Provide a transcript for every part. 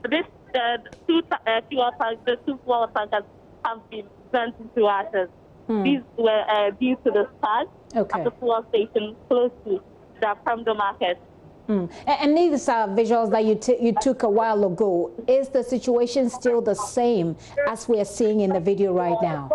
this the two fuel tankers have been burnt into ashes. These were due to the start at the fuel station close to the Premdo market. And these are visuals that you took a while ago. Is the situation still the same as we are seeing in the video right now?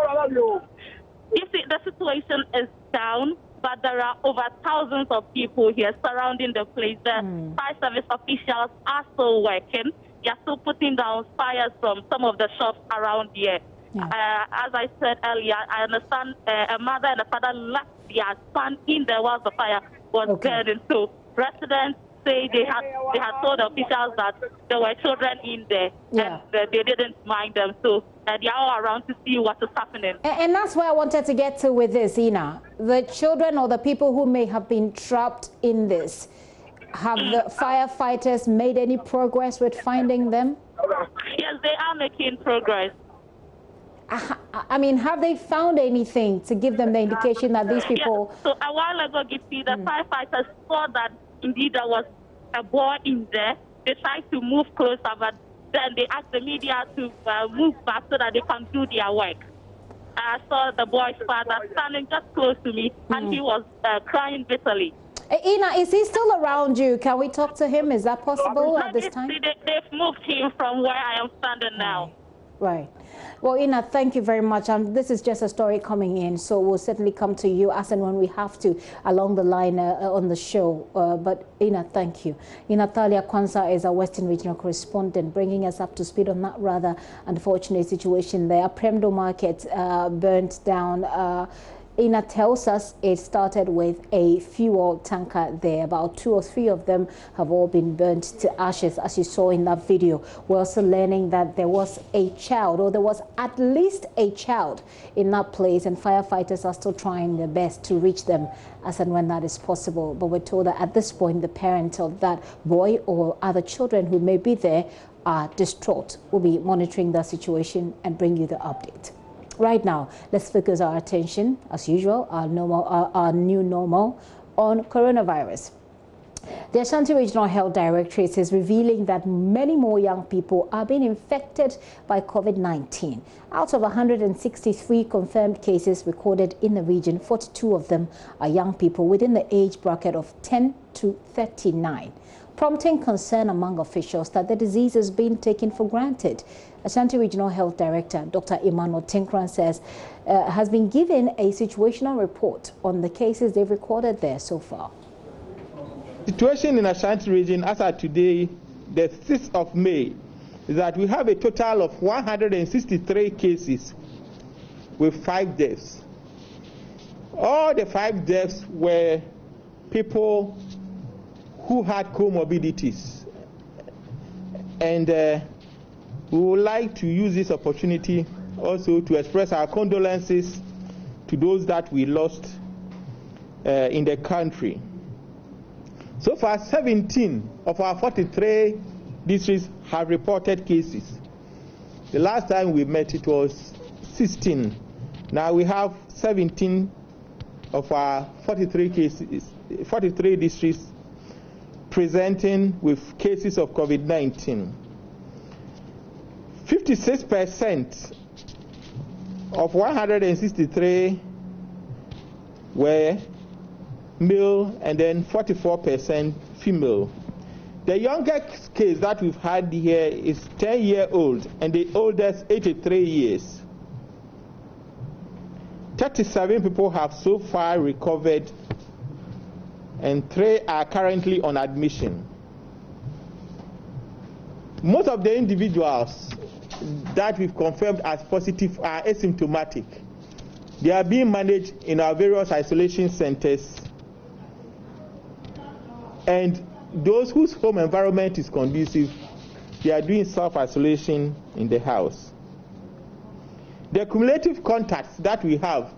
You see, the situation is down, but there are over thousands of people here surrounding the place. The fire service officials are still working. They are still putting down fires from some of the shops around here. As I said earlier, I understand a mother and a father left their son in there while the fire was burning. So residents say they had told the officials that there were children in there and they didn't mind them. So they are all around to see what is happening. And that's where I wanted to get to with this, Ina. The children or the people who may have been trapped in this, have the firefighters made any progress with finding them? Yes, they are making progress. I mean, have they found anything to give them the indication that these people... So a while ago, the firefighters saw that indeed there was a boy in there. They tried to move closer, but then they asked the media to move back so that they can do their work. I saw the boy's father standing just close to me, and he was crying bitterly. Ina, is he still around you? Can we talk to him? Is that possible at this time? They've moved him from where I am standing now. Right. Well, Ina, thank you very much. This is just a story coming in, so we'll certainly come to you as and when we have to along the line on the show. But Ina, thank you. Ina Thalia Kwanzaa is our Western Regional correspondent, bringing us up to speed on that rather unfortunate situation there. Premdo Market burnt down. Ina tells us it started with a fuel tanker there. About 2 or 3 of them have all been burnt to ashes, as you saw in that video. We're also learning that there was a child, or there was at least a child in that place, and firefighters are still trying their best to reach them as and when that is possible. But we're told that at this point, the parent of that boy or other children who may be there are distraught. We'll be monitoring the situation and bring you the update. Right now, let's focus our attention, as usual, our new normal, on coronavirus. The Ashanti Regional Health Directorate is revealing that many more young people are being infected by COVID-19. Out of 163 confirmed cases recorded in the region, 42 of them are young people within the age bracket of 10 to 39, prompting concern among officials that the disease is being taken for granted. Ashanti Regional Health Director Dr. Emmanuel Tinkran says has been given a situational report on the cases they've recorded there so far. Situation in Ashanti region as of today, the 6th of May, is that we have a total of 163 cases with 5 deaths. All the 5 deaths were people who had comorbidities. And we would like to use this opportunity also to express our condolences to those that we lost in the country. So far, 17 of our 43 districts have reported cases. The last time we met, it was 16. Now we have 17 of our 43 districts presenting with cases of COVID-19. 56% of 163 were male, and then 44% female. The youngest case that we've had here is 10-year-old, and the oldest 83 years. 37 people have so far recovered, and 3 are currently on admission. Most of the individuals that we've confirmed as positive are asymptomatic. They are being managed in our various isolation centers, and those whose home environment is conducive, they are doing self-isolation in the house. The cumulative contacts that we have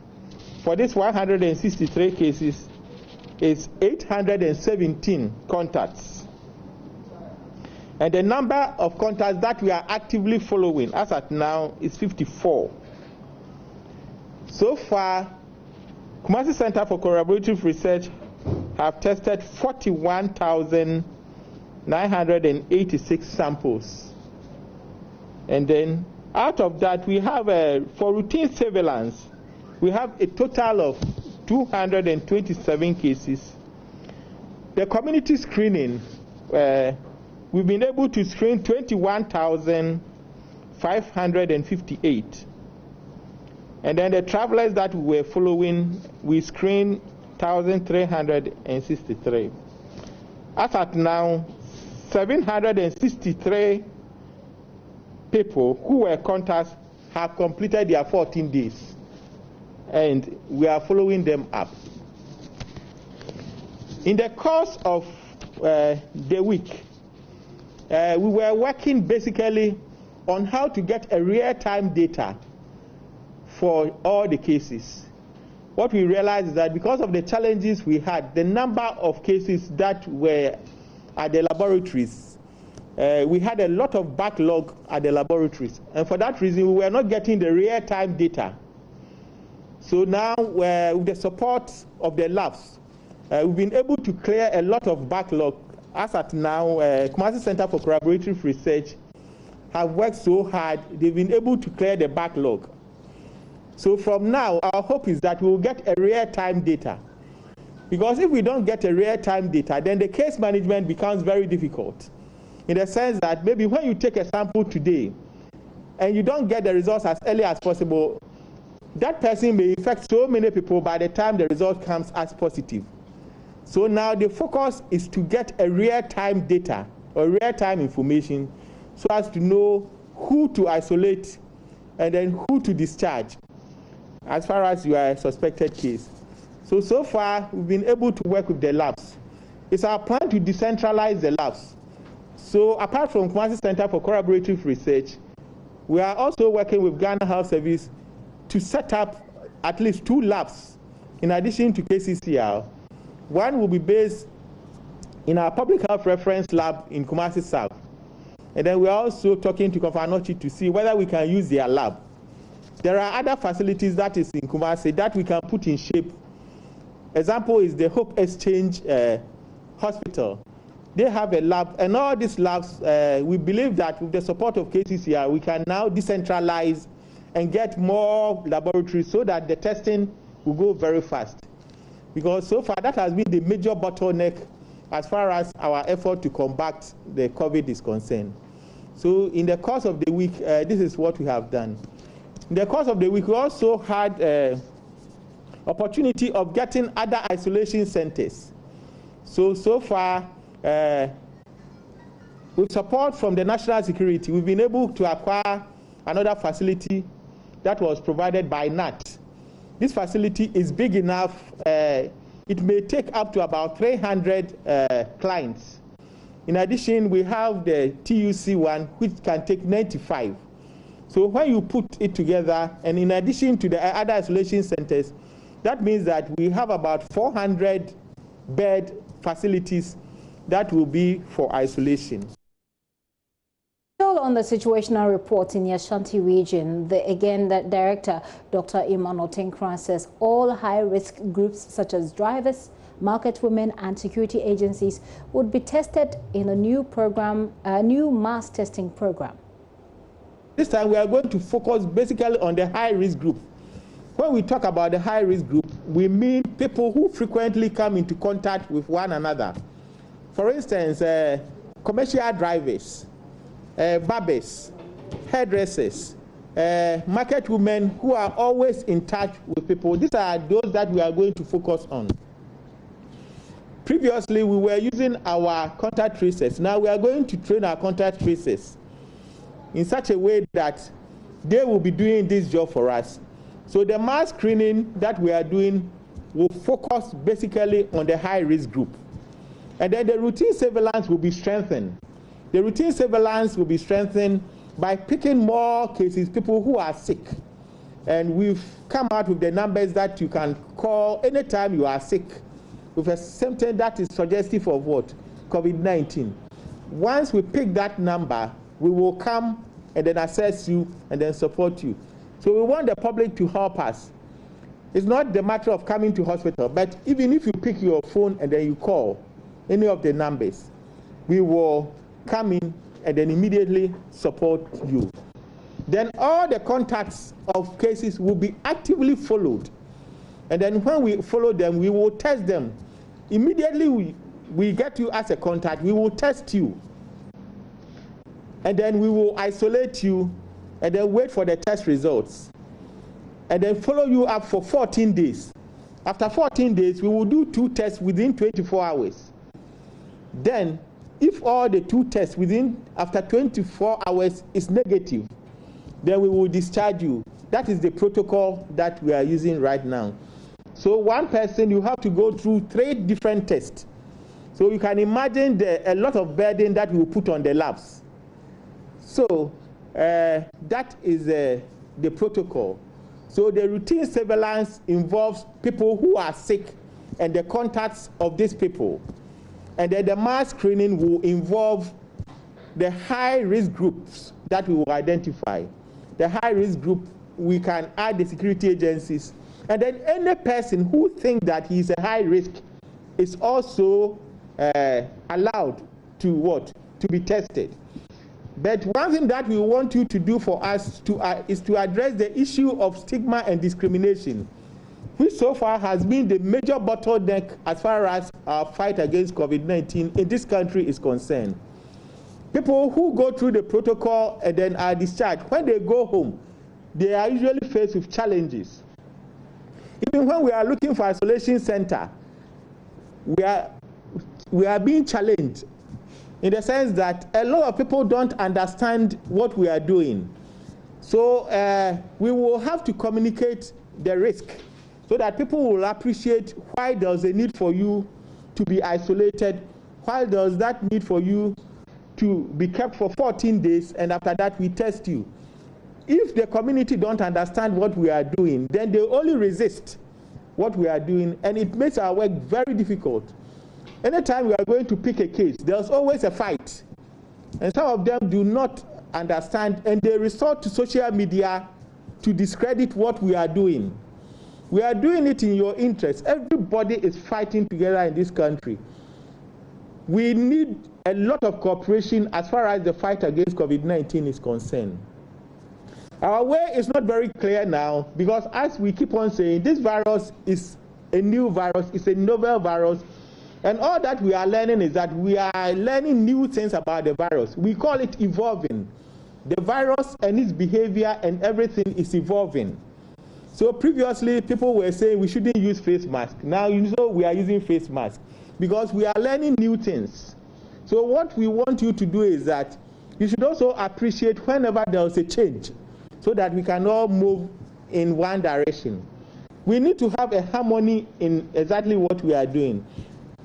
for this 163 cases is 817 contacts. And the number of contacts that we are actively following as at now is 54. So far, Kumasi Center for Collaborative Research have tested 41,986 samples And then out of that, we have, for routine surveillance, we have a total of 227 cases. The community screening, we've been able to screen 21,558. And then the travelers that we were following, we screened 1,363. As at now, 763 people who were contacts have completed their 14 days, and we are following them up. In the course of the week, we were working basically on how to get a real-time data for all the cases. What we realized is that because of the challenges we had, the number of cases that were at the laboratories, we had a lot of backlog at the laboratories. And for that reason, we were not getting the real-time data. So now, with the support of the labs, we've been able to clear a lot of backlog. As at now, Kumasi Center for Collaborative Research have worked so hard, they've been able to clear the backlog. So from now, our hope is that we will get a real-time data. Because if we don't get a real-time data, then the case management becomes very difficult. In the sense that maybe when you take a sample today and you don't get the results as early as possible, that person may infect so many people by the time the result comes as positive. So now the focus is to get a real-time data or real-time information so as to know who to isolate and then who to discharge as far as you are a suspected case. So far, we've been able to work with the labs. It's our plan to decentralize the labs. So apart from Kumasi Center for Collaborative Research, we are also working with Ghana Health Service to set up at least 2 labs in addition to KCCR. One will be based in our public health reference lab in Kumasi South. And then we're also talking to Kofanochi to see whether we can use their lab. There are other facilities that is in Kumasi that we can put in shape. Example is the Hope Exchange Hospital. They have a lab, and all these labs, we believe that with the support of KCCR, we can now decentralize and get more laboratories so that the testing will go very fast. Because so far, that has been the major bottleneck as far as our effort to combat the COVID is concerned. So in the course of the week, this is what we have done. In the course of the week, we also had opportunity of getting other isolation centers. So far, with support from the national security, we've been able to acquire another facility that was provided by NAT. This facility is big enough. It may take up to about 300 clients. In addition, we have the TUC one, which can take 95. So when you put it together, and in addition to the other isolation centers, that means that we have about 400 bed facilities that will be for isolation. Still on the situational report in the Ashanti region, the Director, Dr. Emmanuel Tinkran, says all high-risk groups such as drivers, market women and security agencies would be tested in a new program, a new mass testing program. This time we are going to focus basically on the high-risk group. When we talk about the high-risk group, we mean people who frequently come into contact with one another. For instance, commercial drivers, barbers, hairdressers, market women who are always in touch with people. These are those that we are going to focus on. Previously, we were using our contact tracers. Now we are going to train our contact tracers in such a way that they will be doing this job for us. So the mass screening that we are doing will focus basically on the high-risk group. And then the routine surveillance will be strengthened. The routine surveillance will be strengthened by picking more cases, people who are sick. And we've come out with the numbers that you can call anytime you are sick with a symptom that is suggestive of what? COVID-19. Once we pick that number, we will come and then assess you and then support you. So we want the public to help us. It's not the matter of coming to hospital, but even if you pick your phone and then you call any of the numbers, we will come in and then immediately support you. then all the contacts of cases will be actively followed. And then when we follow them, we will test them. Immediately we get you as a contact, we will test you. And then we will isolate you and then wait for the test results. And then follow you up for 14 days. After 14 days, we will do 2 tests within 24 hours. Then, if all the 2 tests after 24 hours is negative, then we will discharge you. That is the protocol that we are using right now. So one person, you have to go through 3 different tests. So you can imagine a lot of burden that we will put on the labs. So that is the protocol. So the routine surveillance involves people who are sick and the contacts of these people. And then the mass screening will involve the high-risk groups that we will identify. The high-risk group, we can add the security agencies. And then any person who thinks that he is a high risk is also allowed to be tested. But one thing that we want you to do for us is to address the issue of stigma and discrimination, which so far has been the major bottleneck as far as our fight against COVID-19 in this country is concerned. People who go through the protocol and then are discharged, when they go home, they are usually faced with challenges. Even when we are looking for isolation center, we are being challenged in the sense that a lot of people don't understand what we are doing. So we will have to communicate the risk so that people will appreciate why there's a need for you to be isolated, why does that need for you to be kept for 14 days, and after that we test you. If the community don't understand what we are doing, then they only resist what we are doing, and it makes our work very difficult. Anytime we are going to pick a case, there's always a fight. And some of them do not understand, and they resort to social media to discredit what we are doing. We are doing it in your interest. Everybody is fighting together in this country. We need a lot of cooperation as far as the fight against COVID-19 is concerned. Our way is not very clear now because, as we keep on saying, this virus is a new virus, it's a novel virus, and all that we are learning is that we are learning new things about the virus. We call it evolving. The virus and its behavior and everything is evolving. So previously, people were saying we shouldn't use face masks. Now you know we are using face masks because we are learning new things. So what we want you to do is that you should also appreciate whenever there is a change, so that we can all move in one direction. We need to have a harmony in exactly what we are doing.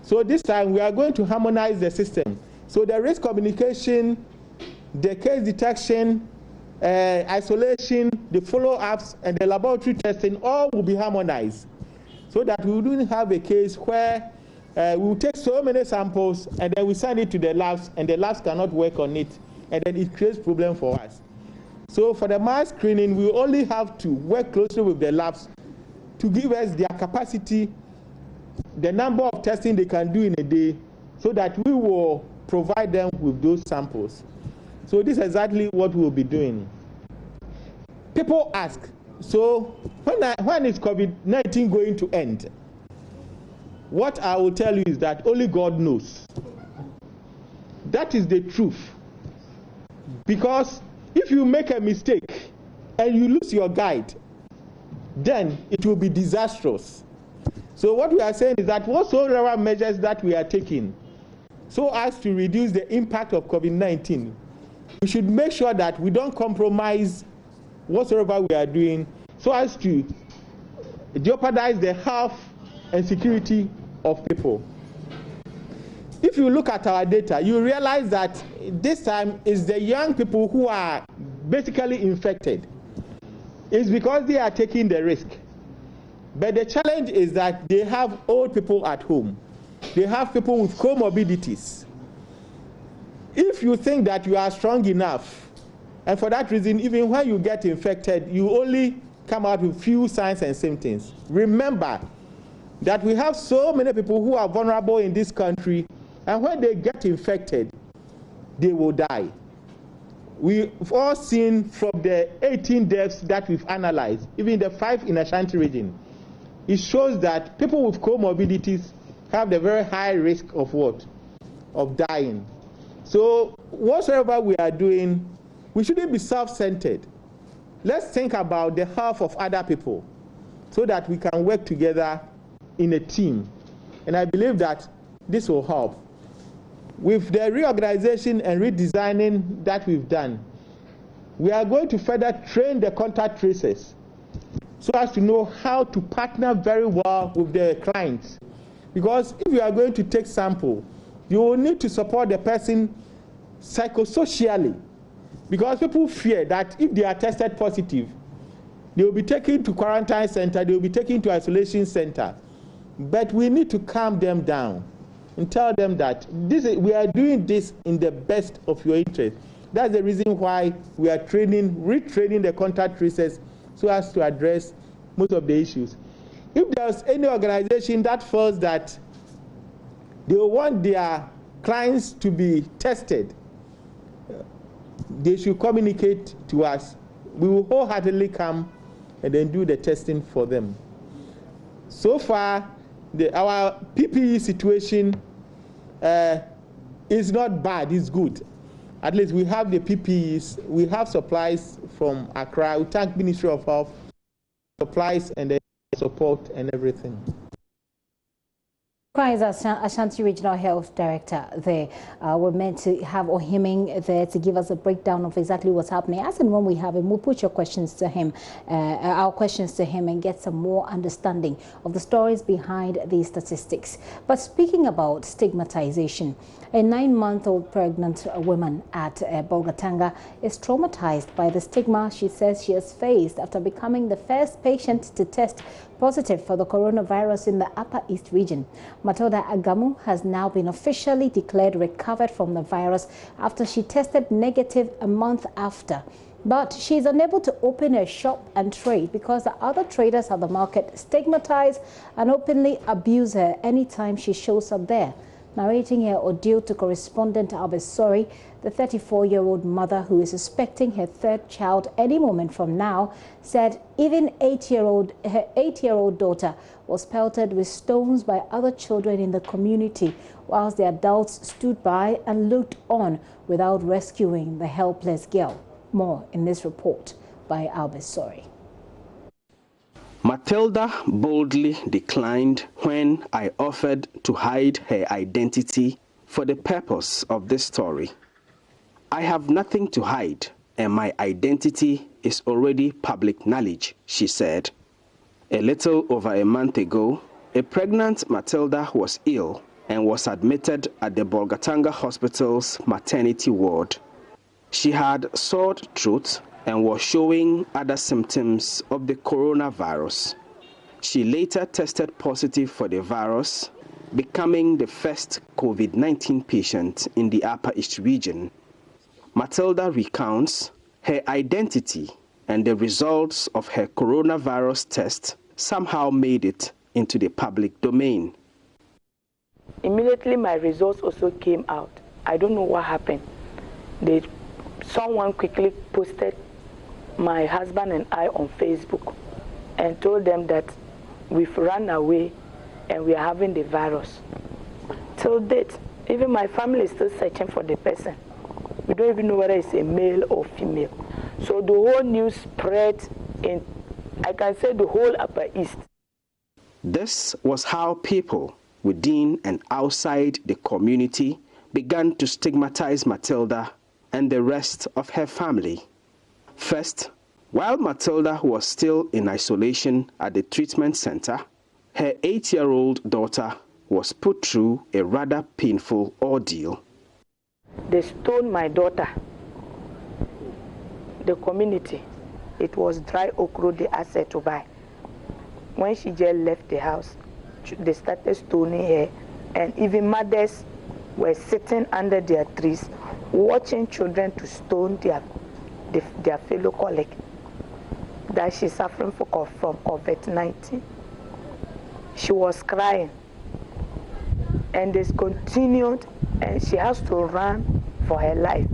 So this time we are going to harmonize the system. So the risk communication, the case detection, isolation, the follow-ups, and the laboratory testing all will be harmonized, so that we wouldn't have a case where we will take so many samples and then we send it to the labs and the labs cannot work on it, and then it creates problem for us. So for the mass screening, we only have to work closely with the labs to give us their capacity, the number of testing they can do in a day, so that we will provide them with those samples. So this is exactly what we will be doing. People ask, so when is COVID-19 going to end? What I will tell you is that only God knows. That is the truth. Because if you make a mistake and you lose your guide, then it will be disastrous. So what we are saying is that whatsoever measures that we are taking so as to reduce the impact of COVID-19, we should make sure that we don't compromise whatsoever we are doing so as to jeopardize the health and security of people. If you look at our data, you realize that this time is the young people who are basically infected. It's because they are taking the risk. But the challenge is that they have old people at home. They have people with comorbidities. If you think that you are strong enough, and for that reason, even when you get infected, you only come out with few signs and symptoms, remember that we have so many people who are vulnerable in this country, and when they get infected, they will die. we've all seen from the 18 deaths that we've analyzed, even the 5 in Ashanti region, it shows that people with comorbidities have the very high risk of what? Of dying. So whatsoever we are doing, we shouldn't be self-centered. Let's think about the health of other people so that we can work together in a team. And I believe that this will help. With the reorganization and redesigning that we've done, we are going to further train the contact tracers so as to know how to partner very well with the clients. Because if you are going to take sample, you will need to support the person psychosocially. Because people fear that if they are tested positive, they will be taken to quarantine center, they will be taken to isolation center. But we need to calm them down and tell them that we are doing this in the best of your interest. That's the reason why we are retraining the contact tracers so as to address most of the issues. If there's any organization that feels that they want their clients to be tested, they should communicate to us. We will wholeheartedly come and then do the testing for them. So far, our PPE situation is not bad, it's good. At least we have the PPEs, we have supplies from Accra. We thank Ministry of Health, supplies and the support and everything. As Ashanti Regional Health Director there. We're meant to have Ohiming there to give us a breakdown of exactly what's happening. As and when we have him, we'll put your questions to him, our questions to him, and get some more understanding of the stories behind these statistics. But speaking about stigmatization, a 9-month-old pregnant woman at Bolgatanga is traumatized by the stigma she says she has faced after becoming the first patient to test positive for the coronavirus in the Upper East region. Matilda Agamu has now been officially declared recovered from the virus after she tested negative a month after. But she is unable to open a shop and trade because the other traders at the market stigmatize and openly abuse her anytime she shows up there. Narrating her ordeal to correspondent Albert Sori, the 34-year-old mother who is expecting her 3rd child any moment from now, said even her 8-year-old daughter was pelted with stones by other children in the community, whilst the adults stood by and looked on without rescuing the helpless girl. More in this report by Albert Sori. Matilda boldly declined when I offered to hide her identity for the purpose of this story. I have nothing to hide, and my identity is already public knowledge, she said. A little over a month ago, a pregnant Matilda was ill and was admitted at the Bolgatanga Hospital's maternity ward. She had sore throat and was showing other symptoms of the coronavirus. She later tested positive for the virus, becoming the first COVID-19 patient in the Upper East region. Matilda recounts her identity and the results of her coronavirus test somehow made it into the public domain. Immediately my results also came out. I don't know what happened. Someone quickly posted my husband and I on Facebook and told them that we've run away and we are having the virus. Till date, even my family is still searching for the person. We don't even know whether it's a male or female. So the whole news spread in, I can say, the whole Upper East. This was how people within and outside the community began to stigmatize Matilda and the rest of her family. First, while Matilda was still in isolation at the treatment center, her 8-year-old daughter was put through a rather painful ordeal. They stoned my daughter. The community, it was dry okra they asked her to buy. When she just left the house, they started stoning her, and even mothers were sitting under their trees watching children to stone their fellow colleague that she's suffering from COVID-19. She was crying, and this continued, and she has to run for her life.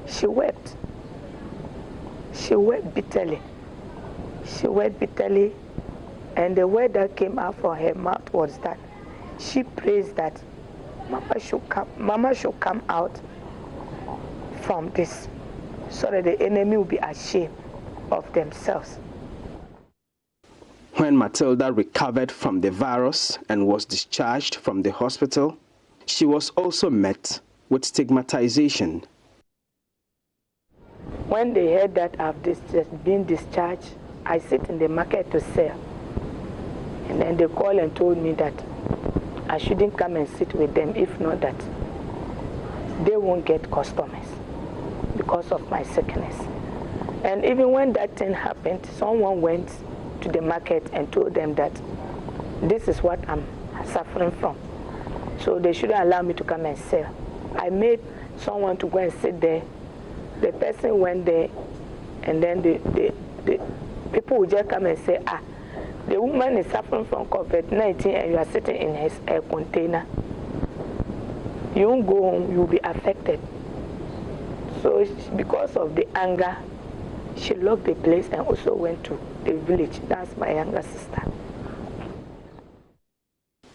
She wept. She wept bitterly. She wept bitterly, and the word that came out from her mouth was that she prays that Mama should come out from this so that the enemy will be ashamed of themselves. When Matilda recovered from the virus and was discharged from the hospital, she was also met with stigmatization. When they heard that I've been discharged, I sit in the market to sell. And then they called and told me that I shouldn't come and sit with them, if not that they won't get customers because of my sickness. And even when that thing happened, someone went to the market and told them that this is what I'm suffering from. So they shouldn't allow me to come and sell. I made someone to go and sit there. The person went there, and then the people would just come and say, the woman is suffering from COVID-19 and you are sitting in his air container. You won't go home, you'll be affected. So because of the anger, she locked the place and also went to the village. That's my younger sister.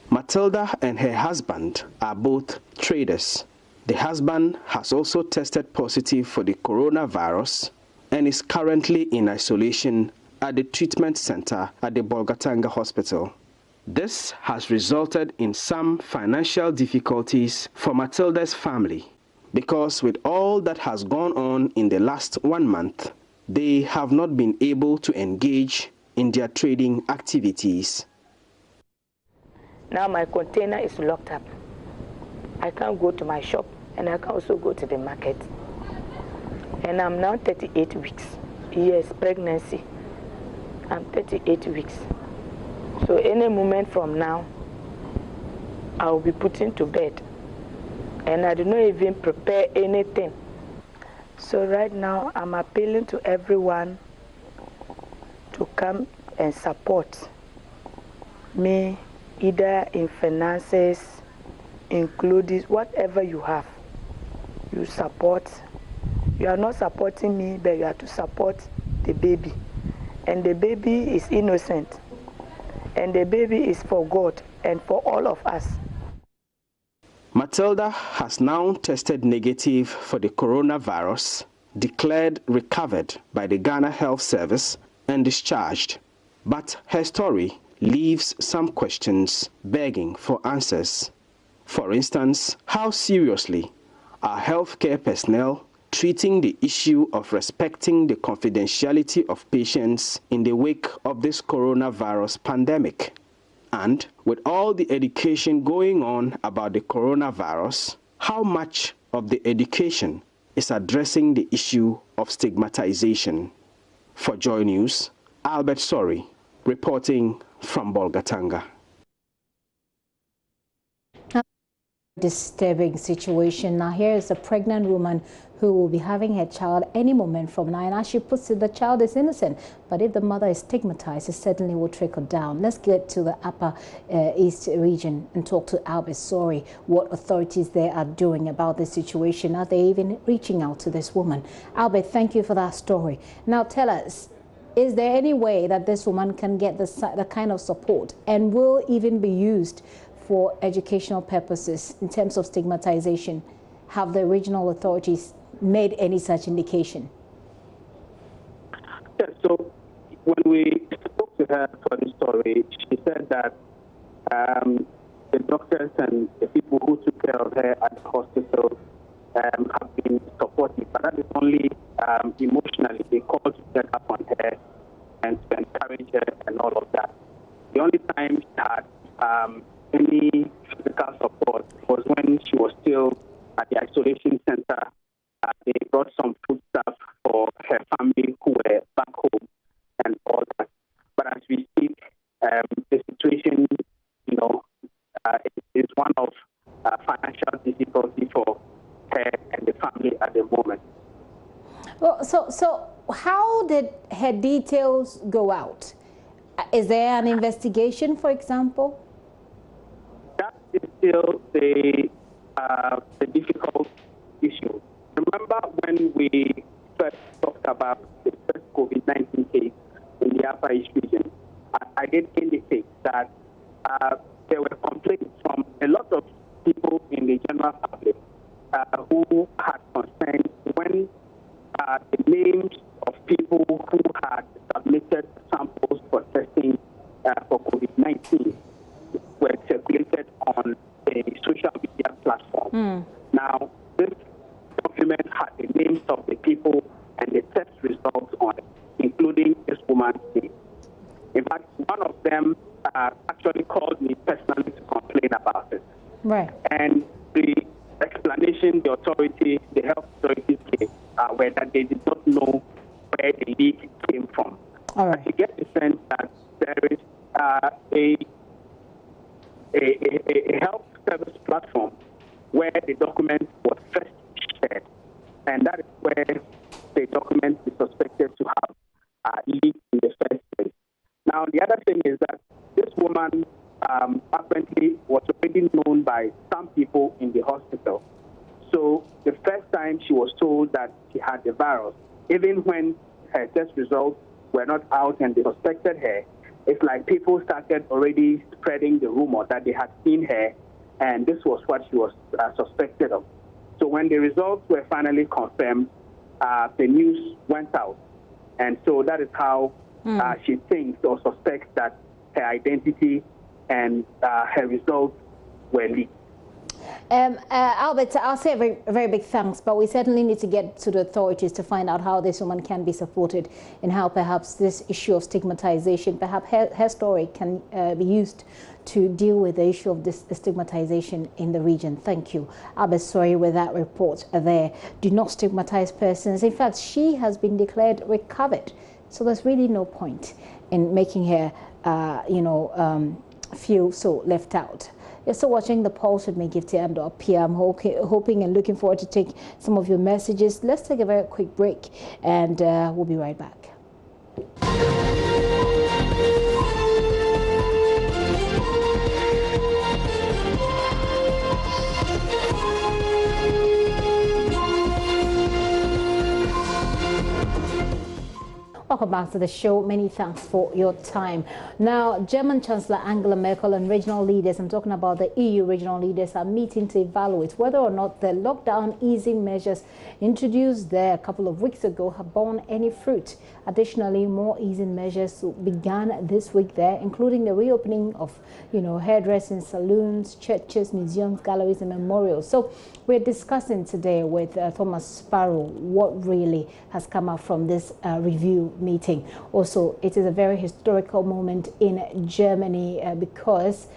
Matilda and her husband are both traders. The husband has also tested positive for the coronavirus and is currently in isolation at the treatment center at the Bolgatanga Hospital. This has resulted in some financial difficulties for Matilda's family because with all that has gone on in the last 1 month, they have not been able to engage in their trading activities. Now my container is locked up. I can't go to my shop and I can also go to the market. And I'm now 38 weeks. Yes, pregnancy. I'm 38 weeks. So any moment from now, I'll be put into bed. And I do not even prepare anything. So right now, I'm appealing to everyone to come and support me, either in finances, including whatever you have. You support. You are not supporting me, but you have to support the baby. And the baby is innocent. And the baby is for God and for all of us. Matilda has now tested negative for the coronavirus, declared recovered by the Ghana Health Service, and discharged. But her story leaves some questions begging for answers. For instance, how seriously are healthcare personnel treating the issue of respecting the confidentiality of patients in the wake of this coronavirus pandemic? And with all the education going on about the coronavirus, how much of the education is addressing the issue of stigmatization? For Joy News, Albert Sori, reporting from Bolgatanga. Disturbing situation. Now here is a pregnant woman who will be having her child any moment from now, and as she puts it, the child is innocent, but if the mother is stigmatized, it certainly will trickle down. Let's get to the upper east region and talk to Albert Sori, what authorities there are doing about this situation. Are they even reaching out to this woman? Albert, thank you for that story. Now tell us, is there any way that this woman can get the kind of support and will even be used for educational purposes in terms of stigmatization? Have the regional authorities made any such indication? Yes, so when we spoke to her for the story, she said that the doctors and the people who took care of her at the hospital have been supportive, but that is only emotionally. They called to check up on her and to encourage her and all of that. The only time she had any physical support was when she was still at the isolation center. They brought some food stuff for her family who were back home and all that. But as we speak, the situation, is one of financial difficulty for her and the family at the moment. Well, so how did her details go out? Is there an investigation, for example? That is still the difficult issue. Remember when we first talked about the did indicate that there were complaints from a lot of people in the general public who had concerns when the names of people who had submitted samples for testing for COVID-19 were circulated on a social media platform. Now, this document had the names of the people and the test results on it, including this woman's name. In fact, one of them actually called me personally to complain about it. Right. And the explanation the health authorities gave were that they did not know where the leak came from. All right. You get the sense that there is a health service platform where the document was first shared, and that is where the document is suspected to have leaked in the first place. Now, the other thing is that this woman apparently was already known by some people in the hospital. So the first time she was told that she had the virus, even when her test results were not out and they suspected her, it's like people started already spreading the rumor that they had seen her, and this was what she was suspected of. So when the results were finally confirmed, the news went out. And so that is how she thinks or suspects that her identity and her results were leaked. Albert, I'll say a very, very big thanks, but we certainly need to get to the authorities to find out how this woman can be supported and how perhaps this issue of stigmatization, perhaps her story can be used to deal with the issue of this stigmatization in the region. Thank you, Albert. Sorry with that report there. Do not stigmatize persons. In fact, she has been declared recovered, so there's really no point in making her, feel so left out. You're still watching The Pulse with me, Gifty and Pia. I'm hoping and looking forward to take some of your messages. Let's take a very quick break and we'll be right back. Welcome back to the show. Many thanks for your time. Now, German Chancellor Angela Merkel and regional leaders, I'm talking about the EU regional leaders, are meeting to evaluate whether or not the lockdown easing measures introduced there a couple of weeks ago have borne any fruit. Additionally, more easing measures began this week there, including the reopening of, hairdressing saloons, churches, museums, galleries, and memorials. So we're discussing today with Thomas Sparrow what really has come out from this review meeting. Also, it is a very historical moment in Germany because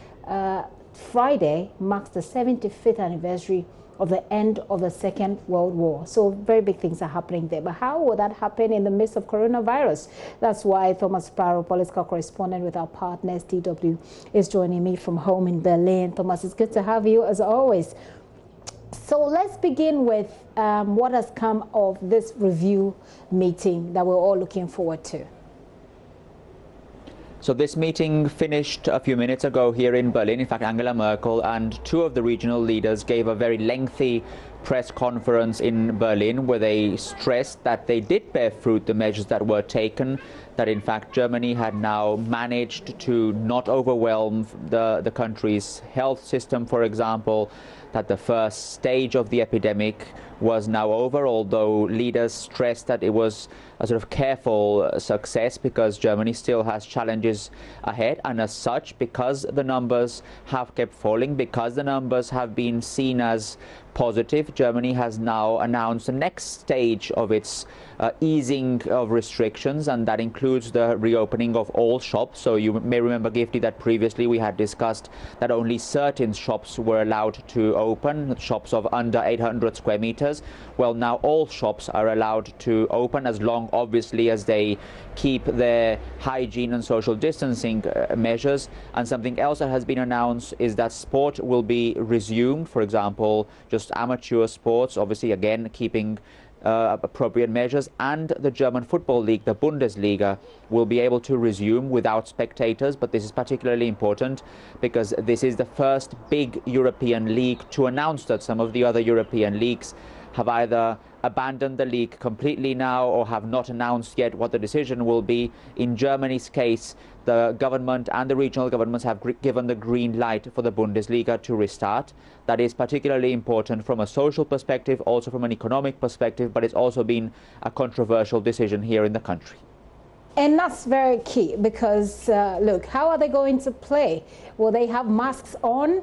Friday marks the 75th anniversary of the end of the Second World War. So very big things are happening there. But how will that happen in the midst of coronavirus? That's why Thomas Sparrow, political correspondent with our partners, TW, is joining me from home in Berlin. Thomas, it's good to have you as always. So let's begin with what has come of this review meeting that we're all looking forward to. So this meeting finished a few minutes ago here in Berlin. In fact, Angela Merkel and two of the regional leaders gave a very lengthy press conference in Berlin where they stressed that they did bear fruit, the measures that were taken, that in fact Germany had now managed to not overwhelm the country's health system, for example, that the first stage of the epidemic was now over, although leaders stressed that it was a sort of careful success because Germany still has challenges ahead, and as such, because the numbers have kept falling, because the numbers have been seen as positive, Germany has now announced the next stage of its easing of restrictions, and that includes the reopening of all shops. So you may remember, Gifty, that previously we had discussed that only certain shops were allowed to open, shops of under 800 square meters. Well, now all shops are allowed to open as long, obviously, as they keep their hygiene and social distancing measures. And something else that has been announced is that sport will be resumed, for example, just amateur sports, obviously again keeping appropriate measures, and the German football league, the Bundesliga, will be able to resume without spectators. But this is particularly important because this is the first big European league to announce that. Some of the other European leagues have either abandoned the league completely now or have not announced yet what the decision will be. In Germany's case, the government and the regional governments have given the green light for the Bundesliga to restart. That is particularly important from a social perspective, also from an economic perspective, but it's also been a controversial decision here in the country. And that's very key because, look, how are they going to play? Will they have masks on?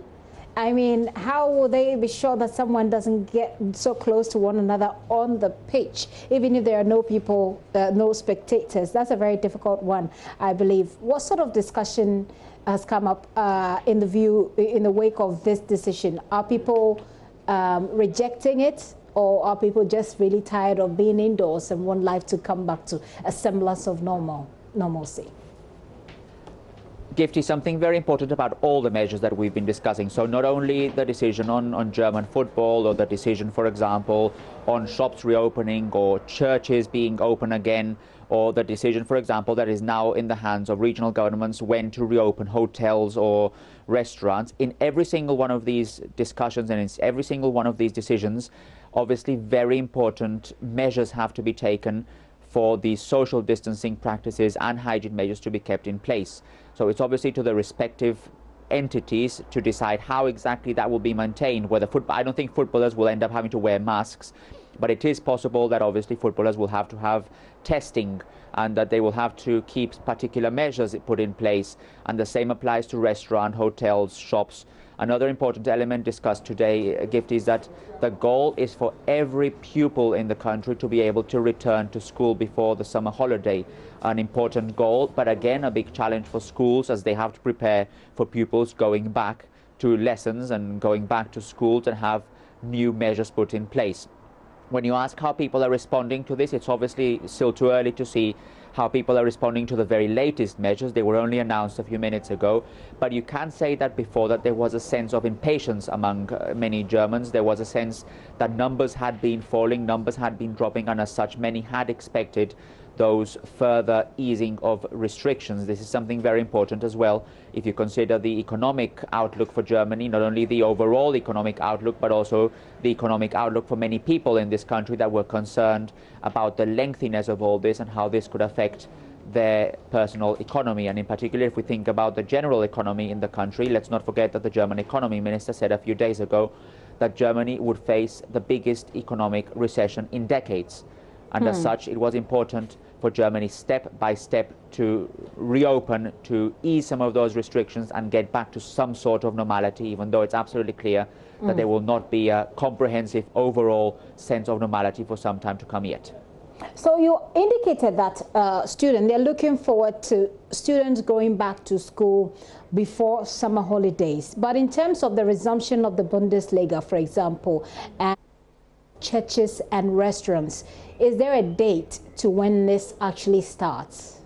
I mean, how will they be sure that someone doesn't get so close to one another on the pitch, even if there are no people, no spectators? That's a very difficult one, I believe. What sort of discussion has come up in the wake of this decision? Are people rejecting it, or are people just really tired of being indoors and want life to come back to a semblance of normalcy? Gifty, something very important about all the measures that we've been discussing. So not only the decision on German football, or the decision, for example, on shops reopening or churches being open again, or the decision, for example, that is now in the hands of regional governments when to reopen hotels or restaurants. In every single one of these discussions and in every single one of these decisions, obviously very important measures have to be taken for the social distancing practices and hygiene measures to be kept in place. So it's obviously to the respective entities to decide how exactly that will be maintained. Whether I don't think footballers will end up having to wear masks, but it is possible that obviously footballers will have to have testing and that they will have to keep particular measures put in place. And the same applies to restaurants, hotels, shops. Another important element discussed today, Gift, is that the goal is for every pupil in the country to be able to return to school before the summer holiday. An important goal, but again, a big challenge for schools as they have to prepare for pupils going back to lessons and going back to schools and have new measures put in place. When you ask how people are responding to this, it's obviously still too early to see how people are responding to the very latest measures. They were only announced a few minutes ago, but you can say that before that there was a sense of impatience among many Germans. There was a sense that numbers had been falling, numbers had been dropping, and as such many had expected those further easing of restrictions. This is something very important as well if you consider the economic outlook for Germany, not only the overall economic outlook, but also the economic outlook for many people in this country that were concerned about the lengthiness of all this and how this could affect their personal economy. And in particular, if we think about the general economy in the country, let's not forget that the German economy minister said a few days ago that Germany would face the biggest economic recession in decades. And as such, it was important for Germany step by step to reopen, to ease some of those restrictions and get back to some sort of normality, even though it's absolutely clear that there will not be a comprehensive overall sense of normality for some time to come yet. So you indicated that they're looking forward to students going back to school before summer holidays. But in terms of the resumption of the Bundesliga, for example, and churches and restaurants, is there a date to when this actually starts?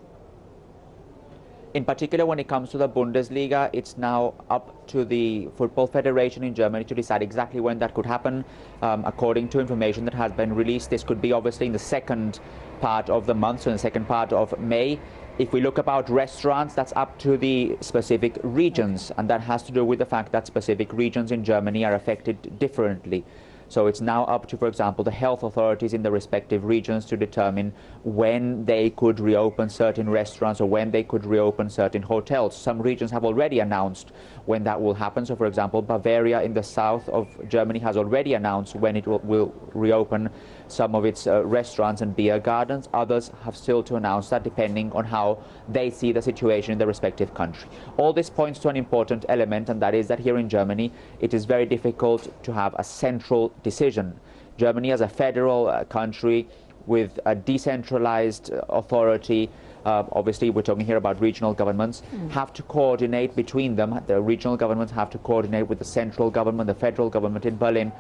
In particular, when it comes to the Bundesliga, it's now up to the Football Federation in Germany to decide exactly when that could happen. According to information that has been released, this could be obviously in the second part of the month, so in the second part of May. If we look about restaurants, that's up to the specific regions, and that has to do with the fact that specific regions in Germany are affected differently. So it's now up to, for example, the health authorities in the respective regions to determine when they could reopen certain restaurants or when they could reopen certain hotels. Some regions have already announced when that will happen. So, for example, Bavaria in the south of Germany has already announced when it will reopen some of its restaurants and beer gardens. Others have still to announce that, depending on how they see the situation in the respective country. All this points to an important element, and that is that here in Germany, it is very difficult to have a central decision. Germany, as a federal country with a decentralized authority, obviously we're talking here about regional governments, have to coordinate between them. The regional governments have to coordinate with the central government, the federal government in Berlin.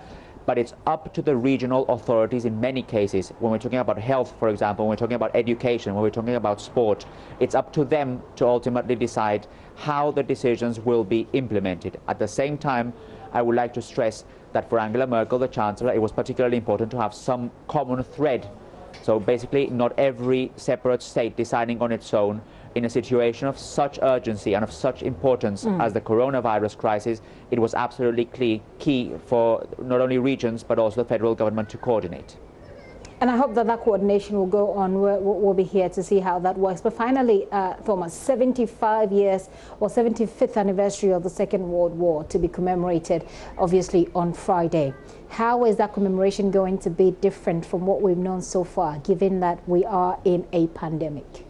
But it's up to the regional authorities in many cases. When we're talking about health, for example, when we're talking about education, when we're talking about sport, it's up to them to ultimately decide how the decisions will be implemented. At the same time, I would like to stress that for Angela Merkel, the Chancellor, it was particularly important to have some common thread So basically, not every separate state deciding on its own in a situation of such urgency and of such importance as the coronavirus crisis. It was absolutely key for not only regions but also the federal government to coordinate. And I hope that that coordination will go on. We'll be here to see how that works. But finally, Thomas, 75 years or 75th anniversary of the Second World War to be commemorated, obviously, on Friday. How is that commemoration going to be different from what we've known so far, given that we are in a pandemic?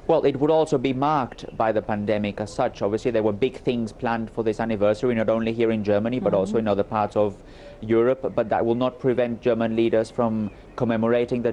Well, it would also be marked by the pandemic as such. Obviously, there were big things planned for this anniversary, not only here in Germany, but also in other parts of Europe. But that will not prevent German leaders from commemorating the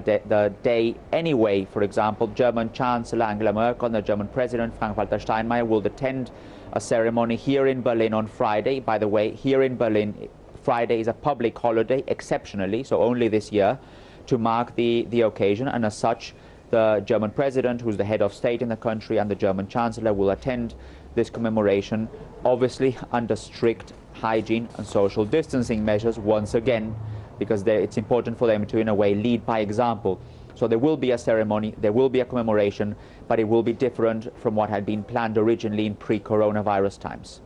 day anyway. For example, German Chancellor Angela Merkel and the German President Frank-Walter Steinmeier will attend a ceremony here in Berlin on Friday. By the way, here in Berlin, Friday is a public holiday, exceptionally, so only this year, to mark the occasion. And as such, the German president, who's the head of state in the country, and the German chancellor will attend this commemoration, obviously under strict hygiene and social distancing measures once again, because it's important for them to, in a way, lead by example. So there will be a ceremony, there will be a commemoration, but it will be different from what had been planned originally in pre-coronavirus times.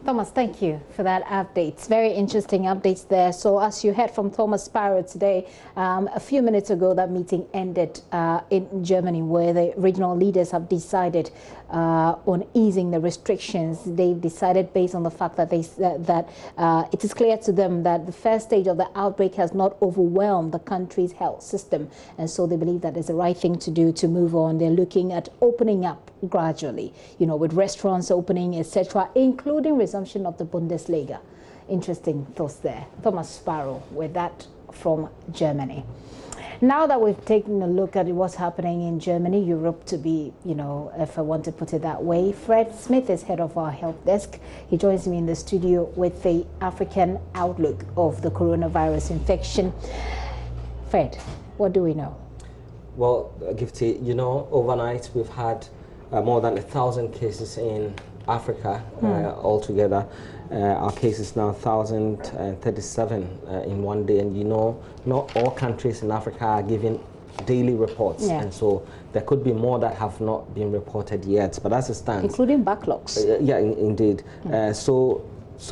Thomas, thank you for that updates. Very interesting updates there. So as you heard from Thomas Sparrow today, a few minutes ago, that meeting ended in Germany, where the regional leaders have decided on easing the restrictions. They've decided based on the fact that it is clear to them that the first stage of the outbreak has not overwhelmed the country's health system. And so they believe that is the right thing to do to move on. They're looking at opening up gradually, you know, with restaurants opening, etc., including resumption of the Bundesliga. Interesting thoughts there. Thomas Sparrow with that from Germany. Now that we've taken a look at what's happening in Germany, Europe to be, you know, if I want to put it that way, Fred Smith is head of our health desk. He joins me in the studio with the African outlook of the coronavirus infection. Fred, what do we know? Well, Gifty, you know, overnight we've had more than 1,000 cases in Africa altogether. Our case is now 1,037 in one day, and you know, not all countries in Africa are giving daily reports, and so there could be more that have not been reported yet, but as it stands, including backlogs. Yeah, indeed. So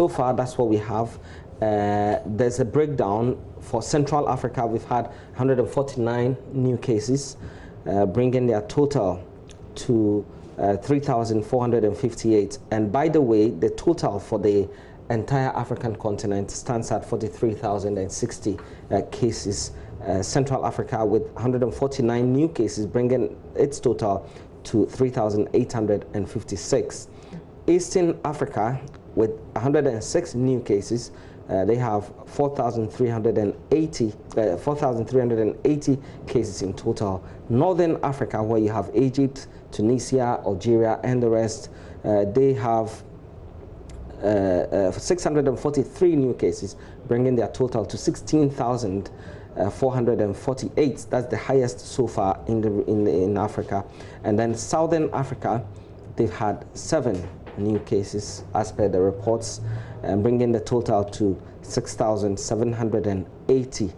far that's what we have. There's a breakdown for Central Africa. We've had 149 new cases, bringing their total to 3,458. And by the way, the total for the entire African continent stands at 43,060 cases. Central Africa with 149 new cases, bringing its total to 3,856. Eastern Africa with 106 new cases, they have 4,380 cases in total. Northern Africa, where you have Egypt, Tunisia, Algeria, and the rest, they have 643 new cases, bringing their total to 16,448. That's the highest so far in Africa. And then Southern Africa, they've had 7 new cases as per the reports, bringing the total to 6,780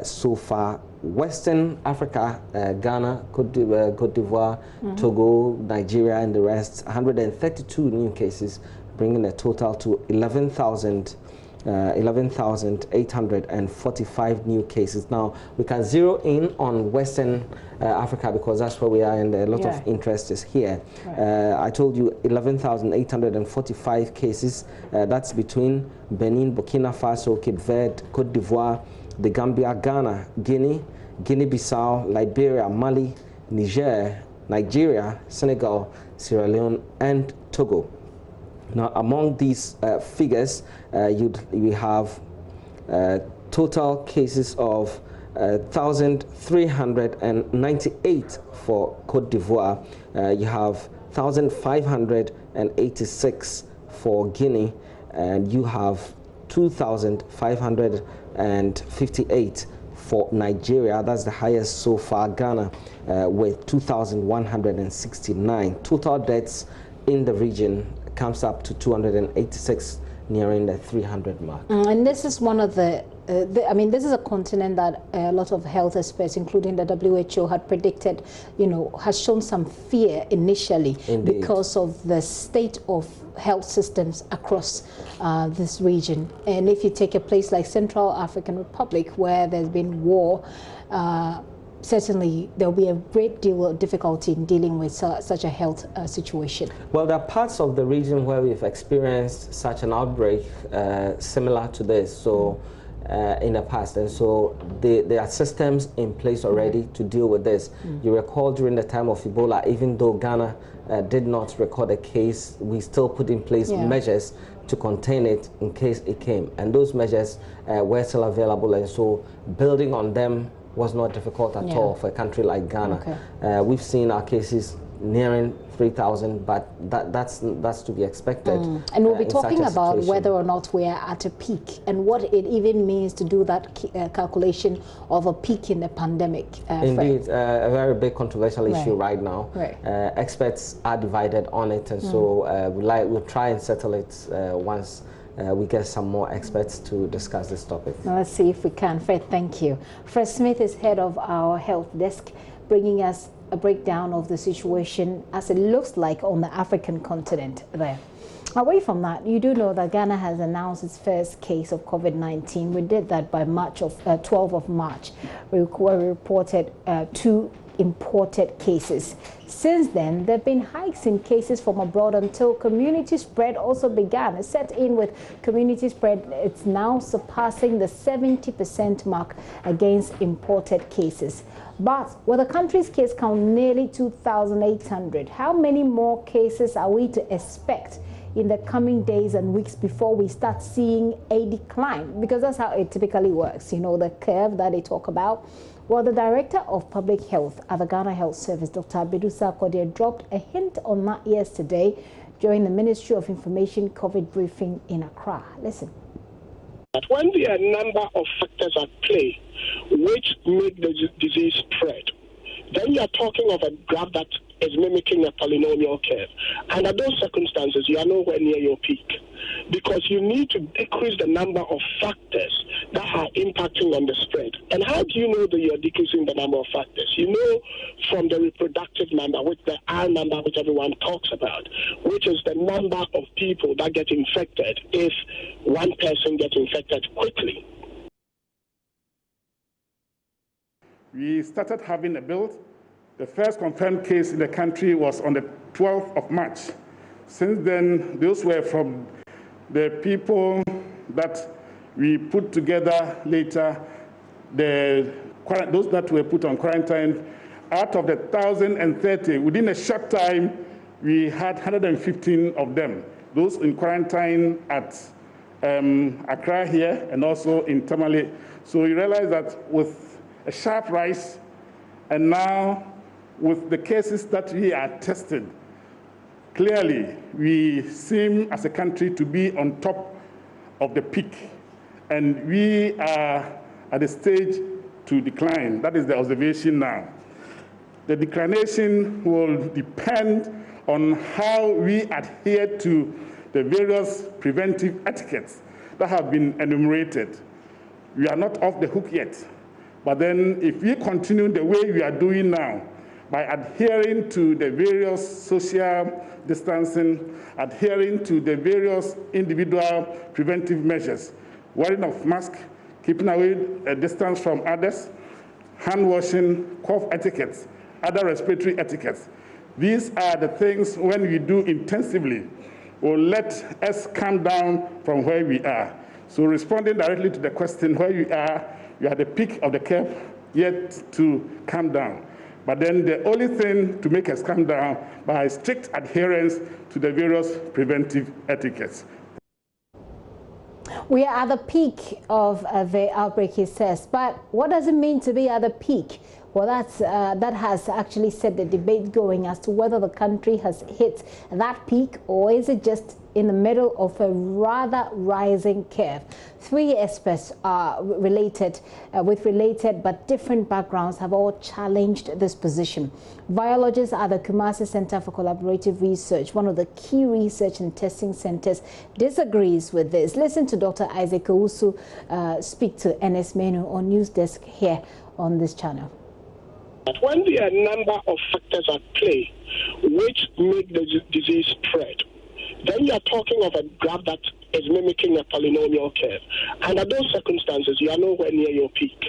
so far. Western Africa, Ghana, Cote d'Ivoire, Togo, Nigeria, and the rest, 132 new cases, bringing the total to 11,845 new cases. Now, we can zero in on Western Africa because that's where we are, and a lot of interest is here. I told you 11,845 cases. That's between Benin, Burkina Faso, Cape Verde, Cote d'Ivoire, the Gambia, Ghana, Guinea, Guinea-Bissau, Liberia, Mali, Niger, Nigeria, Senegal, Sierra Leone, and Togo. Now, among these figures, we have total cases of 1,398 for Cote d'Ivoire. You have 1,586 for Guinea, and you have 2,558 for Nigeria. That's the highest so far. Ghana with 2,169. Total deaths in the region comes up to 286, nearing the 300 mark. And this is one of the I mean, this is a continent that a lot of health experts, including the WHO, had predicted, has shown some fear initially. Indeed. Because of the state of health systems across this region. And if you take a place like Central African Republic, where there's been war, certainly there'll be a great deal of difficulty in dealing with such a health situation. Well, there are parts of the region where we've experienced such an outbreak similar to this. So. In the past, and so there are systems in place already to deal with this. You recall during the time of Ebola, even though Ghana did not record a case, we still put in place measures to contain it in case it came, and those measures were still available, and so building on them was not difficult at all for a country like Ghana. Okay. We've seen our cases nearing 3,000, but that's to be expected. And we'll be talking about whether or not we are at a peak and what it even means to do that calculation of a peak in the pandemic. Indeed, a very big controversial issue right now. Right. Experts are divided on it, and so we'll try and settle it once we get some more experts to discuss this topic. Now let's see if we can. Fred, thank you. Fred Smith is head of our health desk, bringing us a breakdown of the situation as it looks like on the African continent there. Away from that, you do know that Ghana has announced its first case of COVID-19. We did that by 12 of March. We reported 2 imported cases. Since then, there have been hikes in cases from abroad until community spread also began. It set in with community spread. It's now surpassing the 70% mark against imported cases. But with the country's case count nearly 2,800, how many more cases are we to expect in the coming days and weeks before we start seeing a decline? Because that's how it typically works, the curve that they talk about. Well, the Director of Public Health at the Ghana Health Service, Dr. Bedusa Kodia, dropped a hint on that yesterday during the Ministry of Information COVID briefing in Accra. Listen. But when there are a number of factors at play which make the disease spread, then you are talking of a graph that is mimicking a polynomial curve. And under those circumstances, you are nowhere near your peak, because you need to decrease the number of factors that are impacting on the spread. And how do you know that you are decreasing the number of factors? You know from the reproductive number, which the R number, which everyone talks about, which is the number of people that get infected if one person gets infected quickly. We started having a build. The first confirmed case in the country was on the 12th of March. Since then, those were from the people that we put together later, those that were put on quarantine. Out of the 1,030, within a short time, we had 115 of them. Those in quarantine at Accra here and also in Tamale. So we realize that with a sharp rise, and now with the cases that we are tested, clearly we seem as a country to be on top of the peak, and we are at a stage to decline. That is the observation now. The declination will depend on how we adhere to the various preventive etiquettes that have been enumerated. We are not off the hook yet. But then if we continue the way we are doing now, by adhering to the various social distancing, adhering to the various individual preventive measures, wearing of mask, keeping away a distance from others, hand washing, cough etiquettes, other respiratory etiquettes. These are the things, when we do intensively, will let us come down from where we are. So responding directly to the question where you are at the peak of the curve, yet to come down. But then the only thing to make us come down by strict adherence to the various preventive etiquettes. We are at the peak of the outbreak, he says. But what does it mean to be at the peak? Well, that has actually set the debate going as to whether the country has hit that peak, or is it just in the middle of a rather rising curve. Three experts are related but different backgrounds have all challenged this position. Biologists at the Kumasi Center for Collaborative Research, one of the key research and testing centers, disagrees with this. Listen to Dr. Isaac Owusu speak to NS Menu on News Desk here on this channel. When there are a number of factors at play which make the disease spread, then you are talking of a graph that is mimicking a polynomial curve. Under those circumstances, you are nowhere near your peak,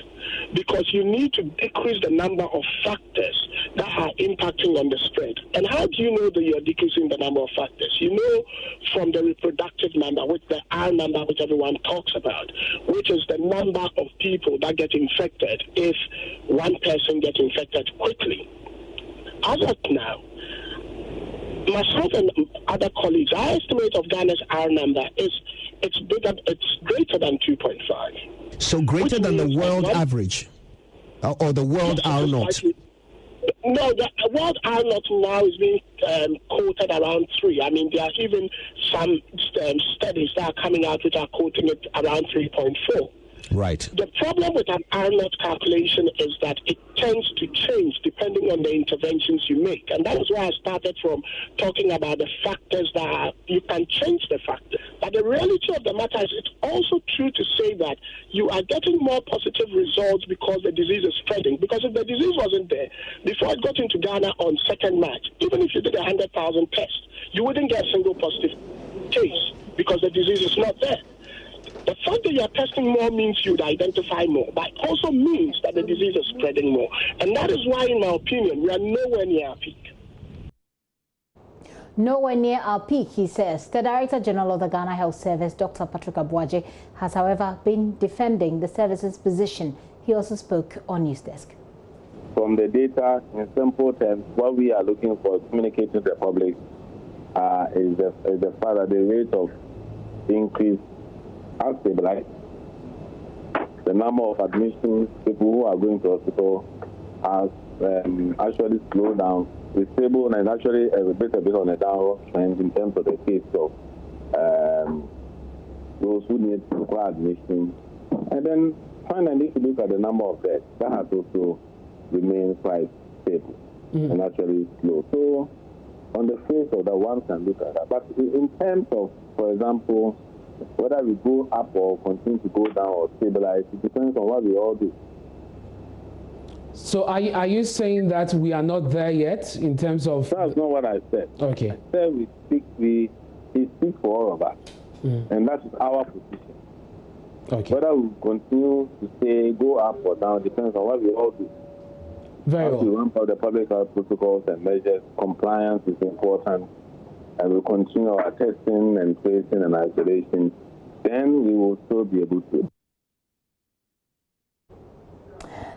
because you need to decrease the number of factors that are impacting on the spread. And how do you know that you are decreasing the number of factors? You know from the reproductive number, which the R number, which everyone talks about, which is the number of people that get infected if one person gets infected quickly. As of now, myself and other colleagues, our estimate of Ghana's R number is it's greater than 2.5. So greater than the world average, or the world R naught? No, the world R naught now is being quoted around 3. I mean, there are even some studies that are coming out which are quoting it around 3.4. Right. The problem with an R naught calculation is that it tends to change depending on the interventions you make. And that is why I started from talking about the factors that you can change the factor. But the reality of the matter is it's also true to say that you are getting more positive results because the disease is spreading. Because if the disease wasn't there, before it got into Ghana on 2nd March, even if you did 100,000 tests, you wouldn't get a single positive case because the disease is not there. The fact that you are testing more means you'd identify more, but also means that the disease is spreading more. And that is why, in my opinion, we are nowhere near our peak. Nowhere near our peak, he says. The Director General of the Ghana Health Service, Dr. Patrick Abuaje, has, however, been defending the service's position. He also spoke on News Desk. From the data, in simple terms, what we are looking for communicating to the public is the fact that the rate of increase has stabilized. The number of admissions, people who are going to hospital, has actually slowed down. It's stable and actually a bit on a downward trend in terms of the case of those who need to require admission. And then finally, if you look at the number of deaths, that has also remained quite stable and actually slow. So on the face of that, one can look at that. But in terms of, for example, whether we go up or continue to go down or stabilize, it depends on what we all do. So are you saying that we are not there yet in terms of... That's not what I said. Okay. I said he speaks for all of us. And that is our position. Okay. Whether we continue to say go up or down depends on what we all do. Very well. We ramp up the public health protocols and measures. Compliance is important. And we'll continue our testing and tracing and isolation, then we will still be able to.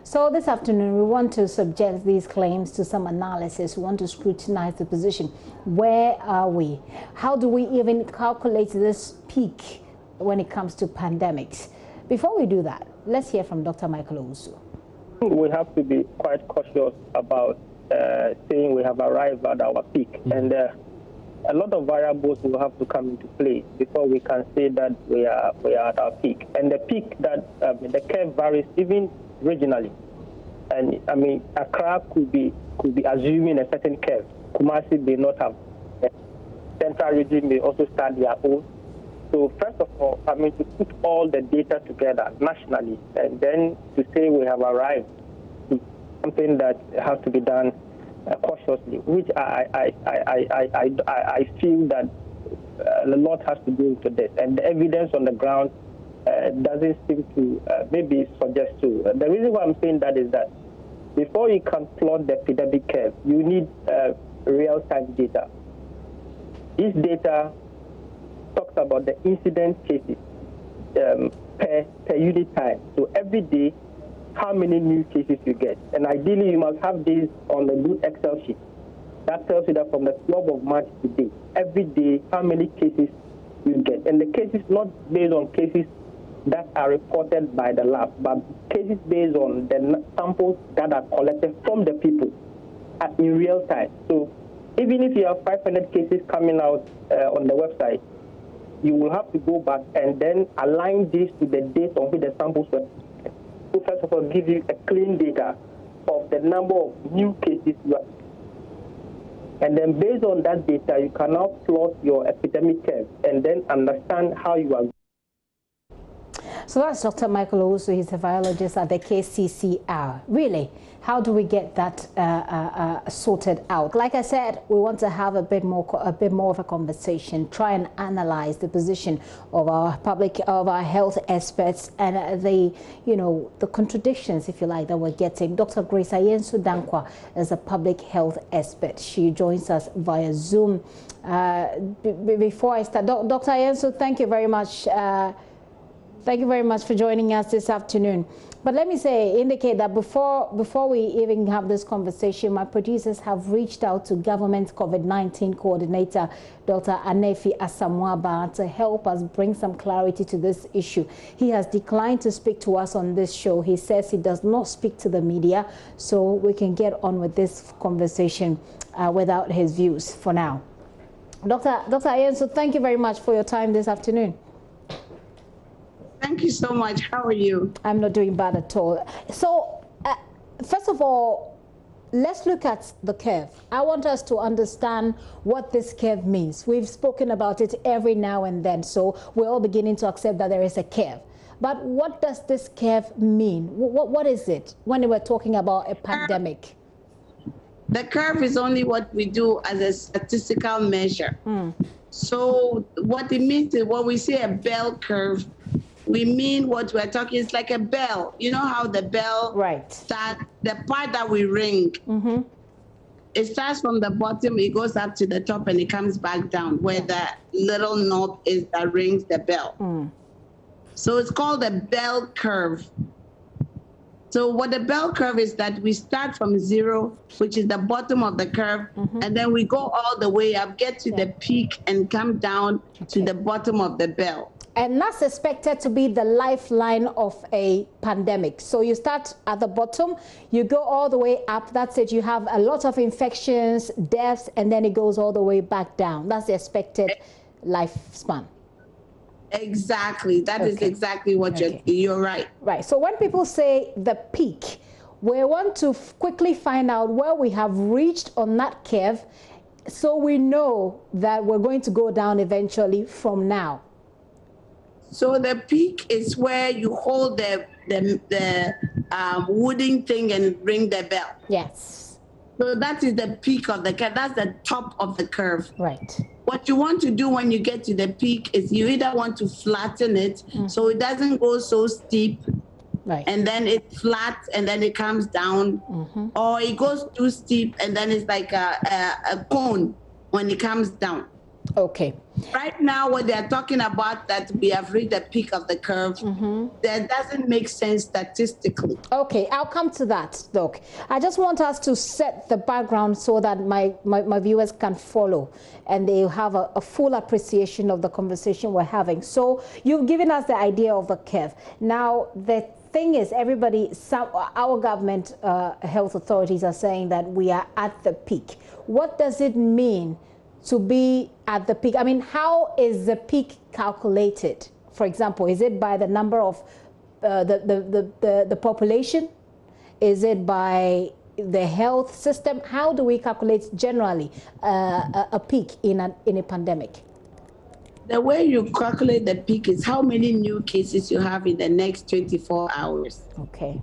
So this afternoon, we want to subject these claims to some analysis. We want to scrutinize the position. Where are we? How do we even calculate this peak when it comes to pandemics? Before we do that, let's hear from Dr. Michael Owusu. We have to be quite cautious about saying we have arrived at our peak. And a lot of variables will have to come into play before we can say that we are at our peak. And the peak that the curve varies even regionally. And I mean, Accra could be assuming a certain curve. Kumasi may not have. The central region may also start their own. So first of all, I mean, to put all the data together nationally, and then to say we have arrived is something that has to be done cautiously, which I feel that a lot has to do with this, and the evidence on the ground doesn't seem to maybe suggest to. The reason why I'm saying that is that before you can plot the epidemic curve, you need real-time data. This data talks about the incident cases per unit time. So every day, how many new cases you get. And ideally, you must have this on a good Excel sheet. That tells you that from the 12th of March to date, every day, how many cases you get. And the cases not based on cases that are reported by the lab, but cases based on the samples that are collected from the people in real time. So even if you have 500 cases coming out on the website, you will have to go back and then align this to the date on which the samples were. So first of all, give you a clean data of the number of new cases you have. And then based on that data, you can now plot your epidemic curve and then understand how you are. So that's Dr. Michael Owusu. He's a virologist at the KCCR. Really, how do we get that sorted out? Like I said, we want to have a bit more of a conversation, try and analyze the position of our health experts and the contradictions, if you like, that we're getting. Dr. Grace Ayensu Dankwa is a public health expert. She joins us via Zoom. Before I start, Dr. Ayensu, thank you very much. Thank you very much for joining us this afternoon. But let me indicate that before we even have this conversation, my producers have reached out to Government COVID-19 Coordinator, Dr. Anefi Asamoah, to help us bring some clarity to this issue. He has declined to speak to us on this show. He says he does not speak to the media, so we can get on with this conversation without his views for now. Dr. Ayensu, thank you very much for your time this afternoon. Thank you so much. How are you? I'm not doing bad at all. So, first of all, let's look at the curve. I want us to understand what this curve means. We've spoken about it every now and then, so we're all beginning to accept that there is a curve. But what does this curve mean? What is it when we're talking about a pandemic? The curve is only what we do as a statistical measure. So what it means is when we say a bell curve, we mean what we're talking is like a bell. You know how the bell starts, the part that we ring. It starts from the bottom, it goes up to the top, and it comes back down where the little knob is that rings the bell. So it's called a bell curve. So what the bell curve is that we start from 0, which is the bottom of the curve, and then we go all the way up, get to the peak, and come down to the bottom of the bell. And that's expected to be the lifeline of a pandemic. So you start at the bottom, you go all the way up. That's it. You have a lot of infections, deaths, and then it goes all the way back down. That's the expected lifespan. Exactly. That is exactly what you're right. Right. So when people say the peak, we want to quickly find out where we have reached on that curve so we know that we're going to go down eventually from now. So the peak is where you hold the wooden thing and ring the bell. Yes. So that is the peak of the curve. That's the top of the curve. Right. What you want to do when you get to the peak is you either want to flatten it so it doesn't go so steep, and then it's flat and then it comes down, or it goes too steep and then it's like a cone when it comes down. Okay. Right now, what they're talking about that we have reached the peak of the curve, that doesn't make sense statistically. Okay, I'll come to that, Doc. I just want us to set the background so that my viewers can follow and they have a full appreciation of the conversation we're having. So you've given us the idea of the curve. Now, the thing is, our government health authorities are saying that we are at the peak. What does it mean to be at the peak? I mean, how is the peak calculated? For example, is it by the number of the population? Is it by the health system? How do we calculate generally a peak in a pandemic? The way you calculate the peak is how many new cases you have in the next 24 hours. Okay.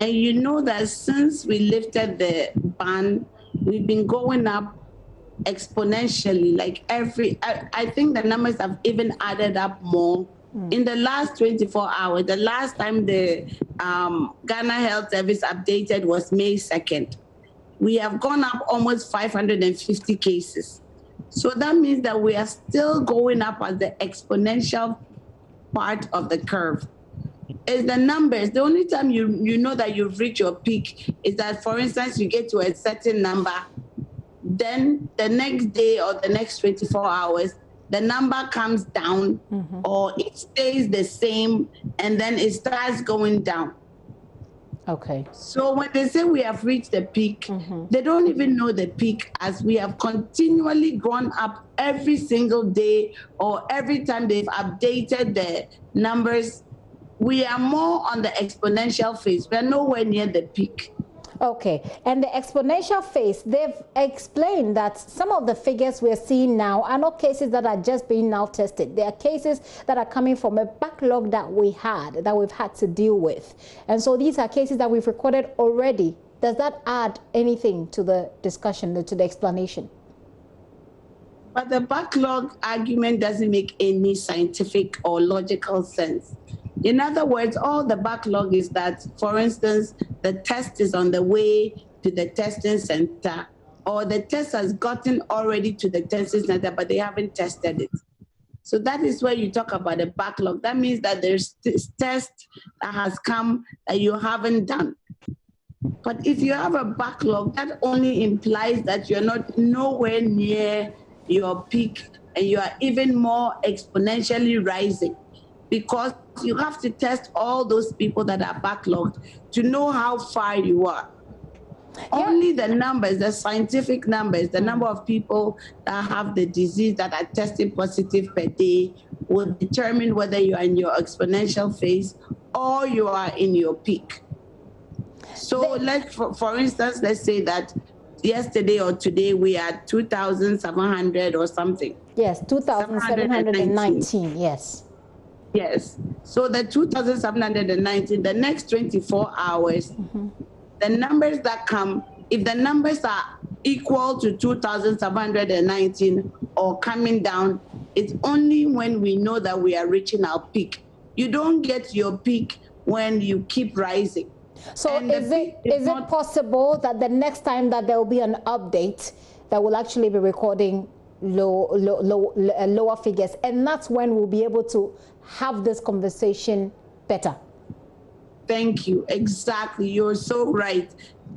And you know that since we lifted the ban, we've been going up exponentially. Like I think the numbers have even added up more. In the last 24 hours, the last time the Ghana Health Service updated was May 2nd. We have gone up almost 550 cases. So that means that we are still going up at the exponential part of the curve. It's the numbers. The only time you know that you've reached your peak is that, for instance, you get to a certain number, then the next day or the next 24 hours, the number comes down or it stays the same and then it starts going down. Okay. So when they say we have reached the peak, they don't even know the peak, as we have continually gone up every single day or every time they've updated the numbers. We are more on the exponential phase. We are nowhere near the peak. Okay, and the exponential phase, they've explained that some of the figures we're seeing now are not cases that are just being now tested. They are cases that are coming from a backlog that we've had to deal with. And so these are cases that we've recorded already. Does that add anything to the discussion, to the explanation? But the backlog argument doesn't make any scientific or logical sense. In other words, all the backlog is that, for instance, the test is on the way to the testing center, or the test has gotten already to the testing center, but they haven't tested it. So that is where you talk about the backlog. That means that there's this test that has come that you haven't done. But if you have a backlog, that only implies that you're not nowhere near your peak, and you are even more exponentially rising, because you have to test all those people that are backlogged to know how far you are. Yeah. Only the numbers, the scientific numbers, the number of people that have the disease that are testing positive per day will determine whether you are in your exponential phase or you are in your peak. So for instance, let's say that yesterday or today we are 2,700 or something. Yes, 2,719, yes. Yes. So the 2,719, the next 24 hours, the numbers that come, if the numbers are equal to 2,719 or coming down, it's only when we know that we are reaching our peak. You don't get your peak when you keep rising. So is it possible that the next time that there will be an update that will actually be recording lower figures, and that's when we'll be able to have this conversation better? Thank you. Exactly. You're so right.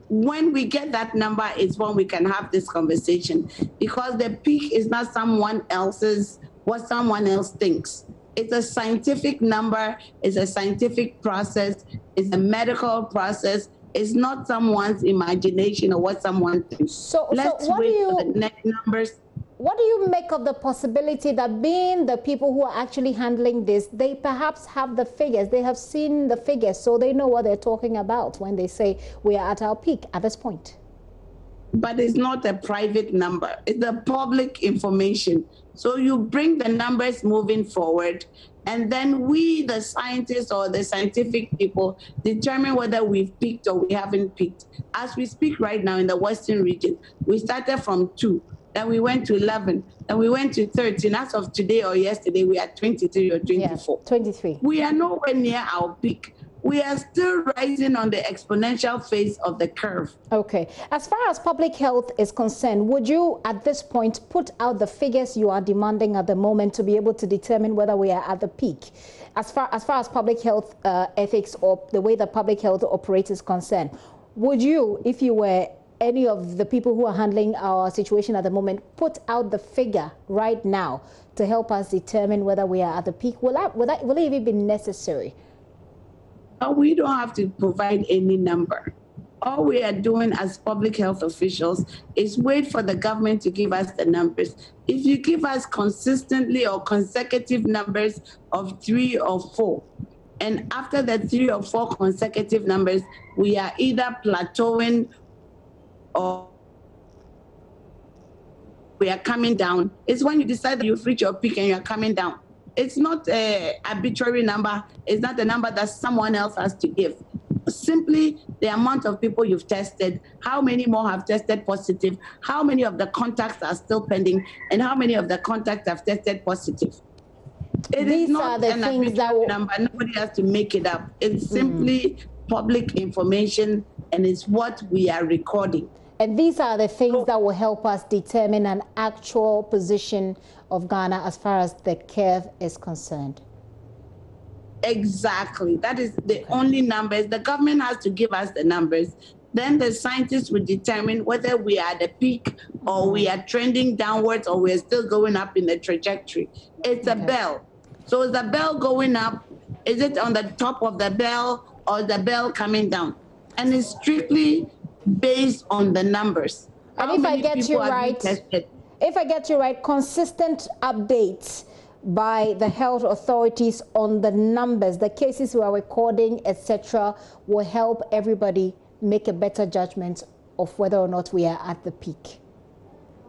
When we get that number is when we can have this conversation, because the peak is not someone else's, what someone else thinks. It's a scientific number, it's a scientific process, it's a medical process. It's not someone's imagination or what someone thinks. So let's wait for the next numbers. What do you make of the possibility that, being the people who are actually handling this, they perhaps have the figures, they have seen the figures, so they know what they're talking about when they say we are at our peak at this point? But it's not a private number, it's a public information. So you bring the numbers moving forward, and then we, the scientists or the scientific people, determine whether we've peaked or we haven't peaked. As we speak right now in the Western region, we started from 2, then we went to 11, then we went to 13. As of today or yesterday, we are 23 or 24. Yeah, 23. We are nowhere near our peak. We are still rising on the exponential phase of the curve. Okay. As far as public health is concerned, would you at this point put out the figures you are demanding at the moment to be able to determine whether we are at the peak? As far as public health ethics or the way that public health operates is concerned, would you, if you were any of the people who are handling our situation at the moment, put out the figure right now to help us determine whether we are at the peak? Will it even be necessary? We don't have to provide any number. All we are doing as public health officials is wait for the government to give us the numbers. If you give us consistently or consecutive numbers of 3 or 4, and after the 3 or 4 consecutive numbers, we are either plateauing or we are coming down, it's when you decide that you've reached your peak and you are coming down. It's not an arbitrary number. It's not a number that someone else has to give. Simply the amount of people you've tested, how many more have tested positive, how many of the contacts are still pending, and how many of the contacts have tested positive. It is not an arbitrary number. Nobody has to make it up. It's simply public information, and it's what we are recording. And these are the things that will help us determine an actual position of Ghana as far as the curve is concerned. Exactly. That is the only numbers. The government has to give us the numbers. then the scientists will determine whether we are at the peak or we are trending downwards or we're still going up in the trajectory. It's a bell. So is the bell going up? Is it on the top of the bell or the bell coming down? And it's strictly based on the numbers. And if I get you right, consistent updates by the health authorities on the numbers, the cases we are recording, etc., will help everybody make a better judgment of whether or not we are at the peak.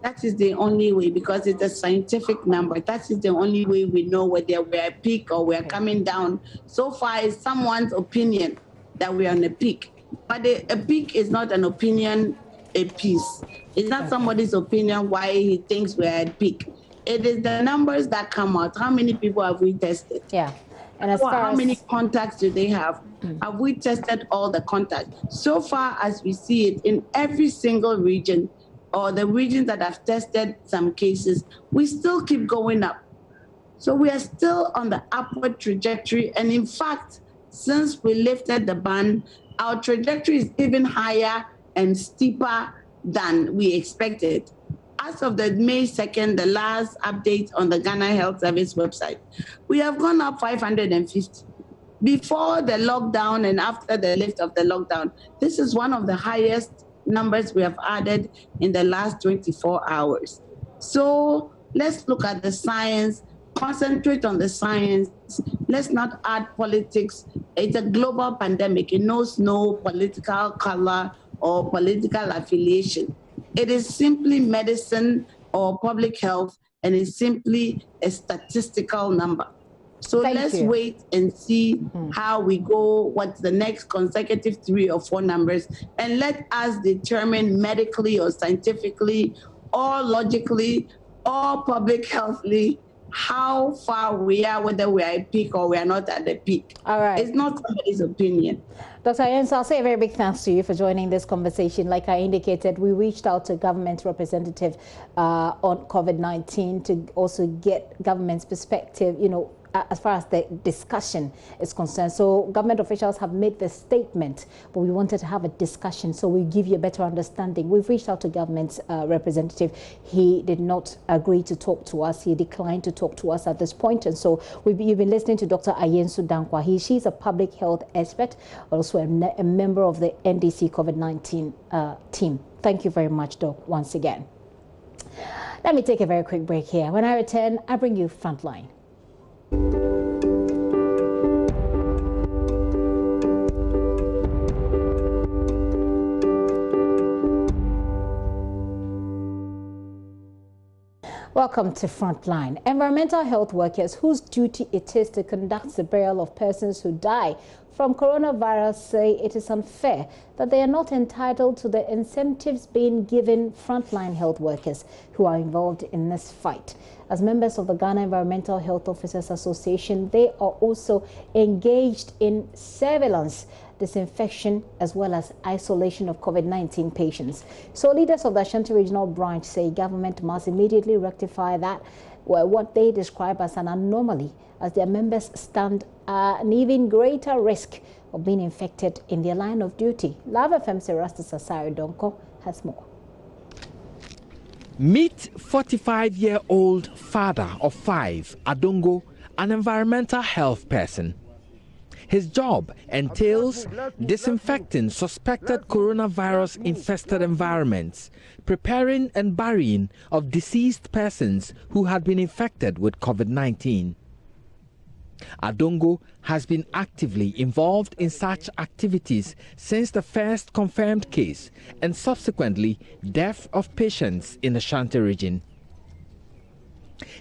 That is the only way, because it's a scientific number. That is the only way we know whether we're at peak or we're coming down. So far, it's someone's opinion that we're on a peak. But a peak is not an opinion, a piece. It's not somebody's opinion why he thinks we're at peak. It is the numbers that come out. How many people have we tested? Yeah. And as how many contacts do they have? Have we tested all the contacts? So far as we see it, in every single region, or the regions that have tested some cases, we still keep going up. So we are still on the upward trajectory. And in fact, since we lifted the ban, our trajectory is even higher and steeper than we expected. As of the May 2nd, the last update on the Ghana Health Service website, we have gone up 550. Before the lockdown and after the lift of the lockdown, this is one of the highest numbers we have added in the last 24 hours. So let's look at the science, concentrate on the science. Let's not add politics. It's a global pandemic. It knows no political color or political affiliation. It is simply medicine or public health, and it's simply a statistical number. So let's wait and see how we go, what's the next consecutive 3 or 4 numbers, and let us determine medically or scientifically or logically or public healthly how far we are, whether we are at peak or we are not at the peak. All right. It's not somebody's opinion. Dr. Ayens, I'll say a very big thanks to you for joining this conversation. Like I indicated, we reached out to government representative on COVID-19 to also get government's perspective, you know, as far as the discussion is concerned. So government officials have made the statement, but we wanted to have a discussion so we give you a better understanding. We've reached out to government's representative. He did not agree to talk to us. He declined to talk to us at this point. And so you've been listening to Dr. Ayens Dankwa. She's a public health expert, also a member of the NDC COVID-19 team. Thank you very much, Doc, once again. Let me take a very quick break here. When I return, I bring you Frontline. Welcome to Frontline. Environmental health workers whose duty it is to conduct the burial of persons who die from coronavirus say it is unfair that they are not entitled to the incentives being given frontline health workers who are involved in this fight. As members of the Ghana Environmental Health Officers Association, they are also engaged in surveillance, disinfection, as well as isolation of COVID-19 patients. So leaders of the Ashanti Regional Branch say government must immediately rectify that, what they describe as an anomaly, as their members stand an even greater risk of being infected in their line of duty. Love FM's Erastus Asari Donko has more. Meet 45-year-old father of 5, Adongo, an environmental health person. His job entails disinfecting suspected coronavirus-infested environments, preparing and burying of deceased persons who had been infected with COVID-19. Adongo has been actively involved in such activities since the first confirmed case and subsequently death of patients in the Ashanti region.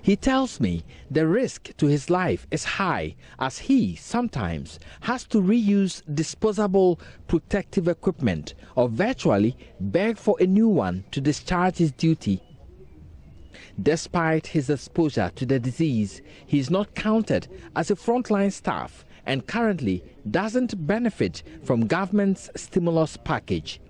He tells me the risk to his life is high as he sometimes has to reuse disposable protective equipment or virtually beg for a new one to discharge his duty. Despite his exposure to the disease, he is not counted as a frontline staff and currently doesn't benefit from government's stimulus package.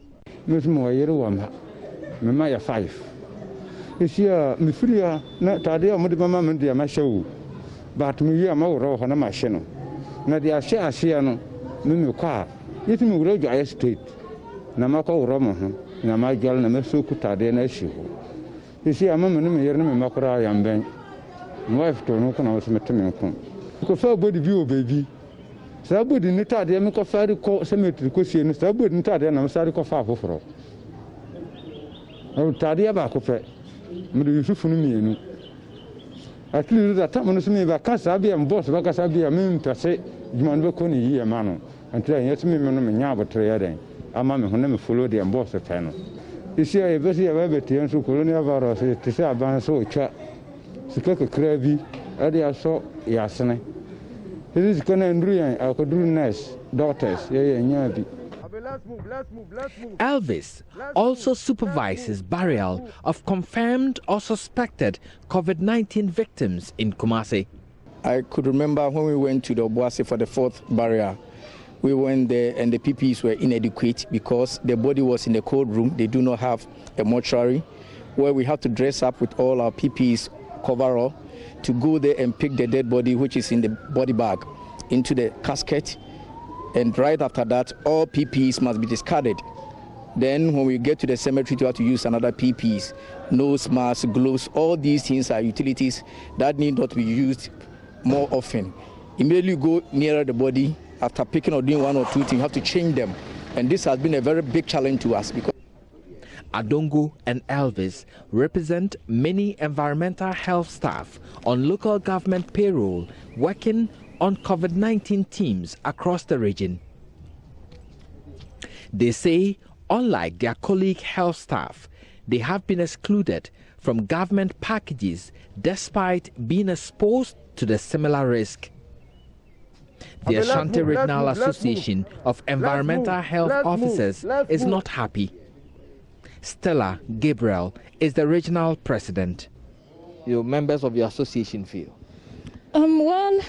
Namako Romo, Namagal, Namesukuta, then issue. You see, a moment in the Makura Yamben. Wife to no can also met me. Because somebody view, baby. Somebody in the Tadi, Amiko Fari cemetery question, somebody in Tadi, and I'm sorry for far for. Oh, Tadia Bacope, Mudu, at least that time when me back Casabi and boss, Bacasabi, a mean to say, Jumanboconi, ye a man, and try yet me, Manama Trade. A mamma who never followed the embossed panel. You see, I was here, Everton, so Colonial Varos, to say, I ban so chat. Sikaka Krabi, Adia so Yasane. It is Canandrian, I could do nice daughters, Yabi. Elvis also supervises burial of confirmed or suspected COVID-19 victims in Kumasi. I could remember when we went to the Obuasi for the 4th burial. We went there and the PPEs were inadequate because the body was in the cold room. They do not have a mortuary where we have to dress up with all our PPEs coverall to go there and pick the dead body, which is in the body bag, into the casket. And right after that, all PPEs must be discarded. Then when we get to the cemetery, we have to use another PPEs, nose masks, gloves. All these things are utilities that need not be used more often. Immediately go nearer the body. After picking or doing one or two things, you have to change them. And this has been a very big challenge to us. Because Adongo and Elvis represent many environmental health staff on local government payroll working on COVID-19 teams across the region. They say, unlike their colleague health staff, they have been excluded from government packages despite being exposed to the similar risk. The Ashanti Regional Association of Environmental Health Officers is not happy. Stella Gabriel is the regional president. Your members of your association feel? Well,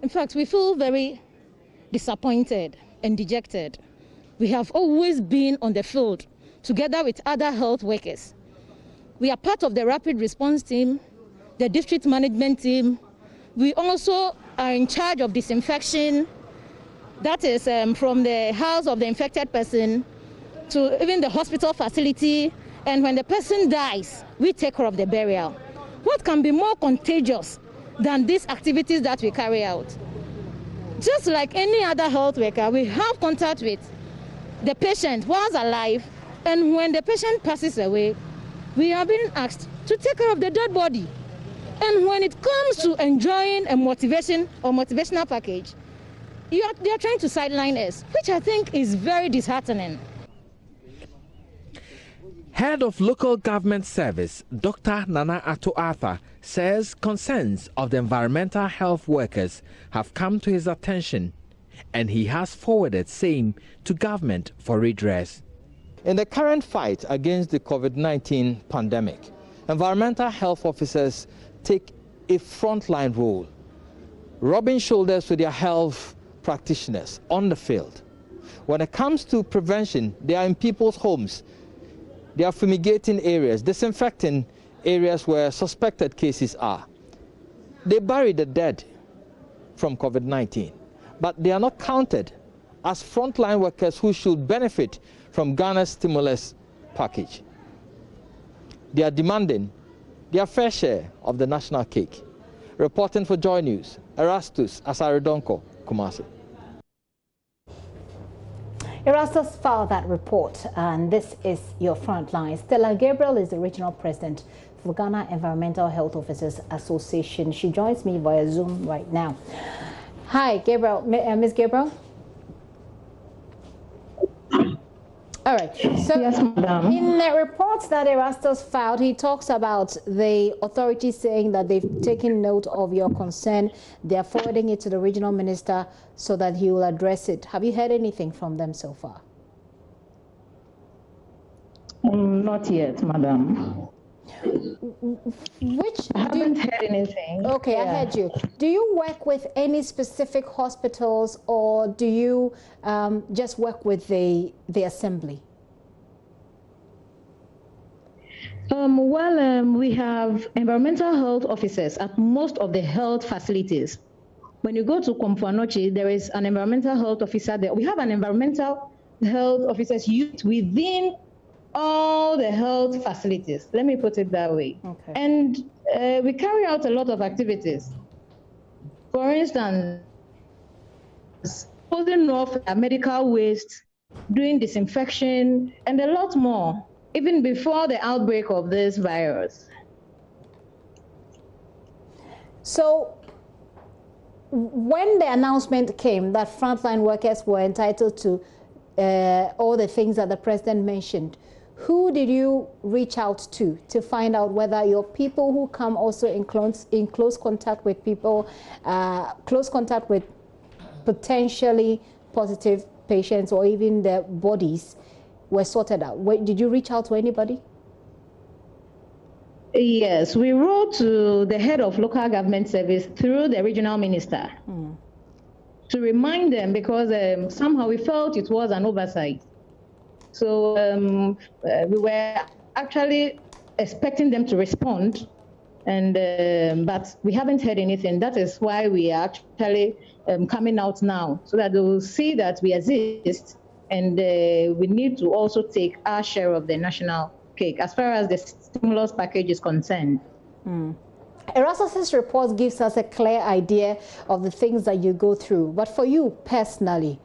in fact, we feel very disappointed and dejected. We have always been on the field together with other health workers. We are part of the rapid response team, the district management team. We also are in charge of disinfection. That is from the house of the infected person to even the hospital facility. And when the person dies, we take care of the burial. What can be more contagious than these activities that we carry out? Just like any other health worker, we have contact with the patient whilst alive, and when the patient passes away, we are being asked to take care of the dead body. And when it comes to enjoying a motivation or motivational package, they are trying to sideline us, which I think is very disheartening. Head of Local Government Service, Dr. Nana Ato Arthur, says concerns of the environmental health workers have come to his attention, and he has forwarded same to government for redress. In the current fight against the COVID-19 pandemic, environmental health officers take a frontline role, rubbing shoulders with their health practitioners on the field. When it comes to prevention, they are in people's homes. They are fumigating areas, disinfecting areas where suspected cases are. They bury the dead from COVID-19, but they are not counted as frontline workers who should benefit from Ghana's stimulus package. They are demanding their fair share of the national cake. Reporting for Joy News, Erastus Asaridonko, Kumasi. Erastus filed that report, and this is your front line. Stella Gabriel is the regional president for Ghana Environmental Health Officers Association. She joins me via Zoom right now. Hi, Gabriel. Ms. Gabriel? All right. So yes, madam. In the reports that Erastus filed, he talks about the authorities saying that they've taken note of your concern. They're forwarding it to the regional minister so that he will address it. Have you heard anything from them so far? Not yet, madam. I haven't heard anything. Okay, yeah. I heard you. Do you work with any specific hospitals, or do you just work with the assembly? We have environmental health officers at most of the health facilities. When you go to Komfuanochi, there is an environmental health officer there. We have an environmental health officers used within all the health facilities. Let me put it that way. Okay. And we carry out a lot of activities. For instance, disposing of medical waste, doing disinfection, and a lot more, even before the outbreak of this virus. So, when the announcement came that frontline workers were entitled to all the things that the president mentioned, who did you reach out to find out whether your people who come also in close contact with people, close contact with potentially positive patients or even their bodies were sorted out? Did you reach out to anybody? Yes, we wrote to the head of local government service through the regional minister to remind them, because somehow we felt it was an oversight. So we were actually expecting them to respond, and but we haven't heard anything. That is why we are actually coming out now, so that they will see that we exist, and we need to also take our share of the national cake as far as the stimulus package is concerned. Erasmus's report gives us a clear idea of the things that you go through. But for you personally,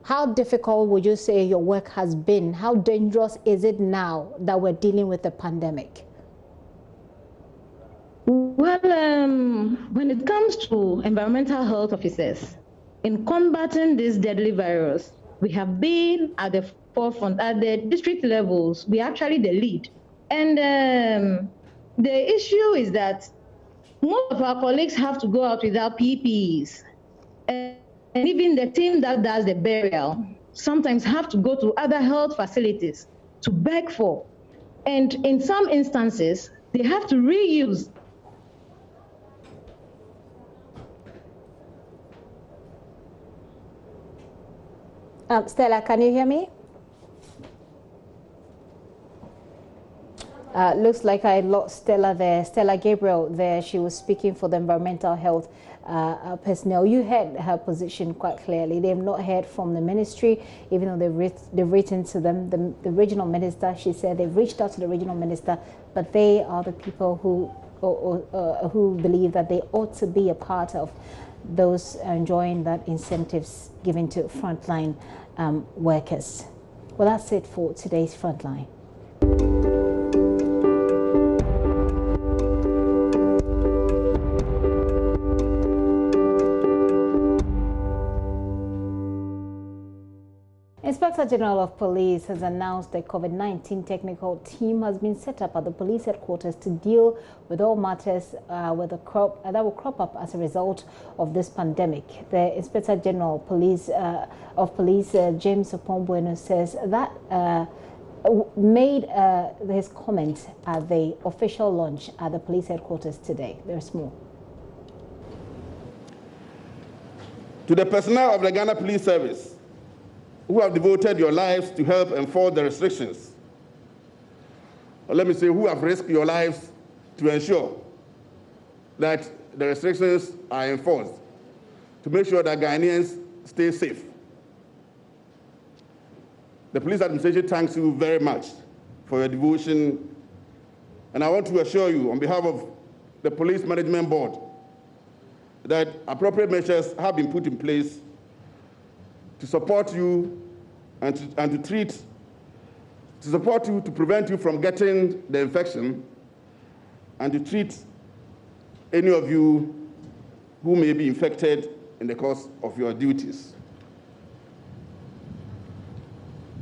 how difficult would you say your work has been? How dangerous is it now that we're dealing with the pandemic? Well, when it comes to environmental health officers, in combating this deadly virus, we have been at the forefront. At the district levels, we are actually the lead. And the issue is that most of our colleagues have to go out without PPEs. And even the team that does the burial sometimes have to go to other health facilities to beg for. And in some instances, they have to reuse. Stella, can you hear me? Looks like I lost Stella there. Stella Gabriel there. She was speaking for the environmental health personnel. You heard her position quite clearly. They have not heard from the ministry, even though they've written to them. The regional minister, she said they've reached out to the regional minister, but they are the people who believe that they ought to be a part of those enjoying that incentives given to frontline workers. Well, that's it for today's Frontline. Inspector General of Police has announced the COVID-19 technical team has been set up at the police headquarters to deal with all matters that will crop up as a result of this pandemic. The Inspector General of Police, James Opombueno, says that made his comment at the official launch at the police headquarters today. There's more. To the personnel of the Ghana Police Service, who have devoted your lives to help enforce the restrictions, or let me say, who have risked your lives to ensure that the restrictions are enforced, to make sure that Ghanaians stay safe. The police administration thanks you very much for your devotion, and I want to assure you on behalf of the Police Management Board that appropriate measures have been put in place to support you and to support you to prevent you from getting the infection and to treat any of you who may be infected in the course of your duties.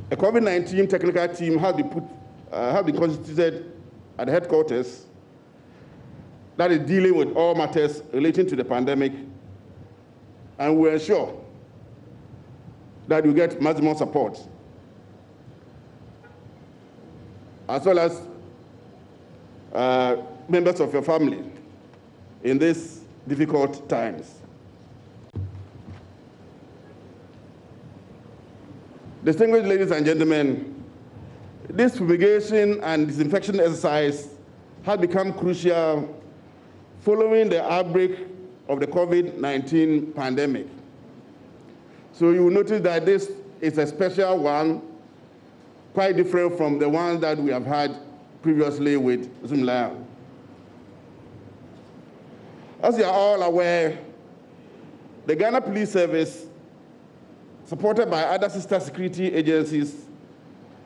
A COVID-19 technical team have been constituted at the headquarters that is dealing with all matters relating to the pandemic, and will ensure that you get maximum support, as well as members of your family in these difficult times. Distinguished ladies and gentlemen, this fumigation and disinfection exercise has become crucial following the outbreak of the COVID-19 pandemic. So you will notice that this is a special one, quite different from the one that we have had previously with Zumlaya. As you are all aware, the Ghana Police Service, supported by other sister security agencies,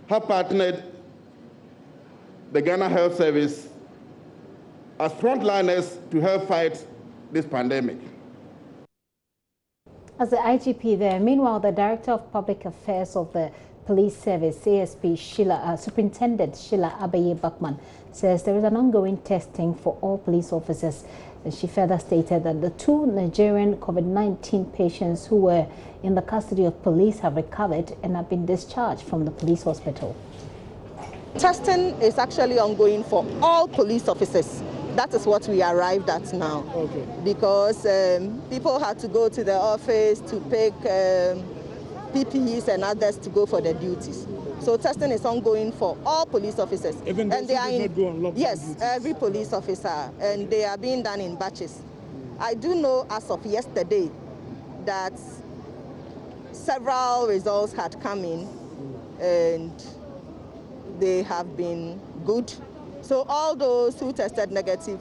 have partnered the Ghana Health Service as frontliners to help fight this pandemic. As the IGP there, meanwhile, the Director of Public Affairs of the Police Service, ASP Superintendent Sheila Abaye Bachman, says there is an ongoing testing for all police officers. And she further stated that the 2 Nigerian COVID-19 patients who were in the custody of police have recovered and have been discharged from the police hospital. Testing is actually ongoing for all police officers. That is what we arrived at now. Okay. Because people had to go to the office to pick PPEs and others to go for their duties. So testing is ongoing for all police officers. Even and they are in, go on lockdown yes, duties. Every police officer, and they are being done in batches. I do know as of yesterday that several results had come in and they have been good. So all those who tested negative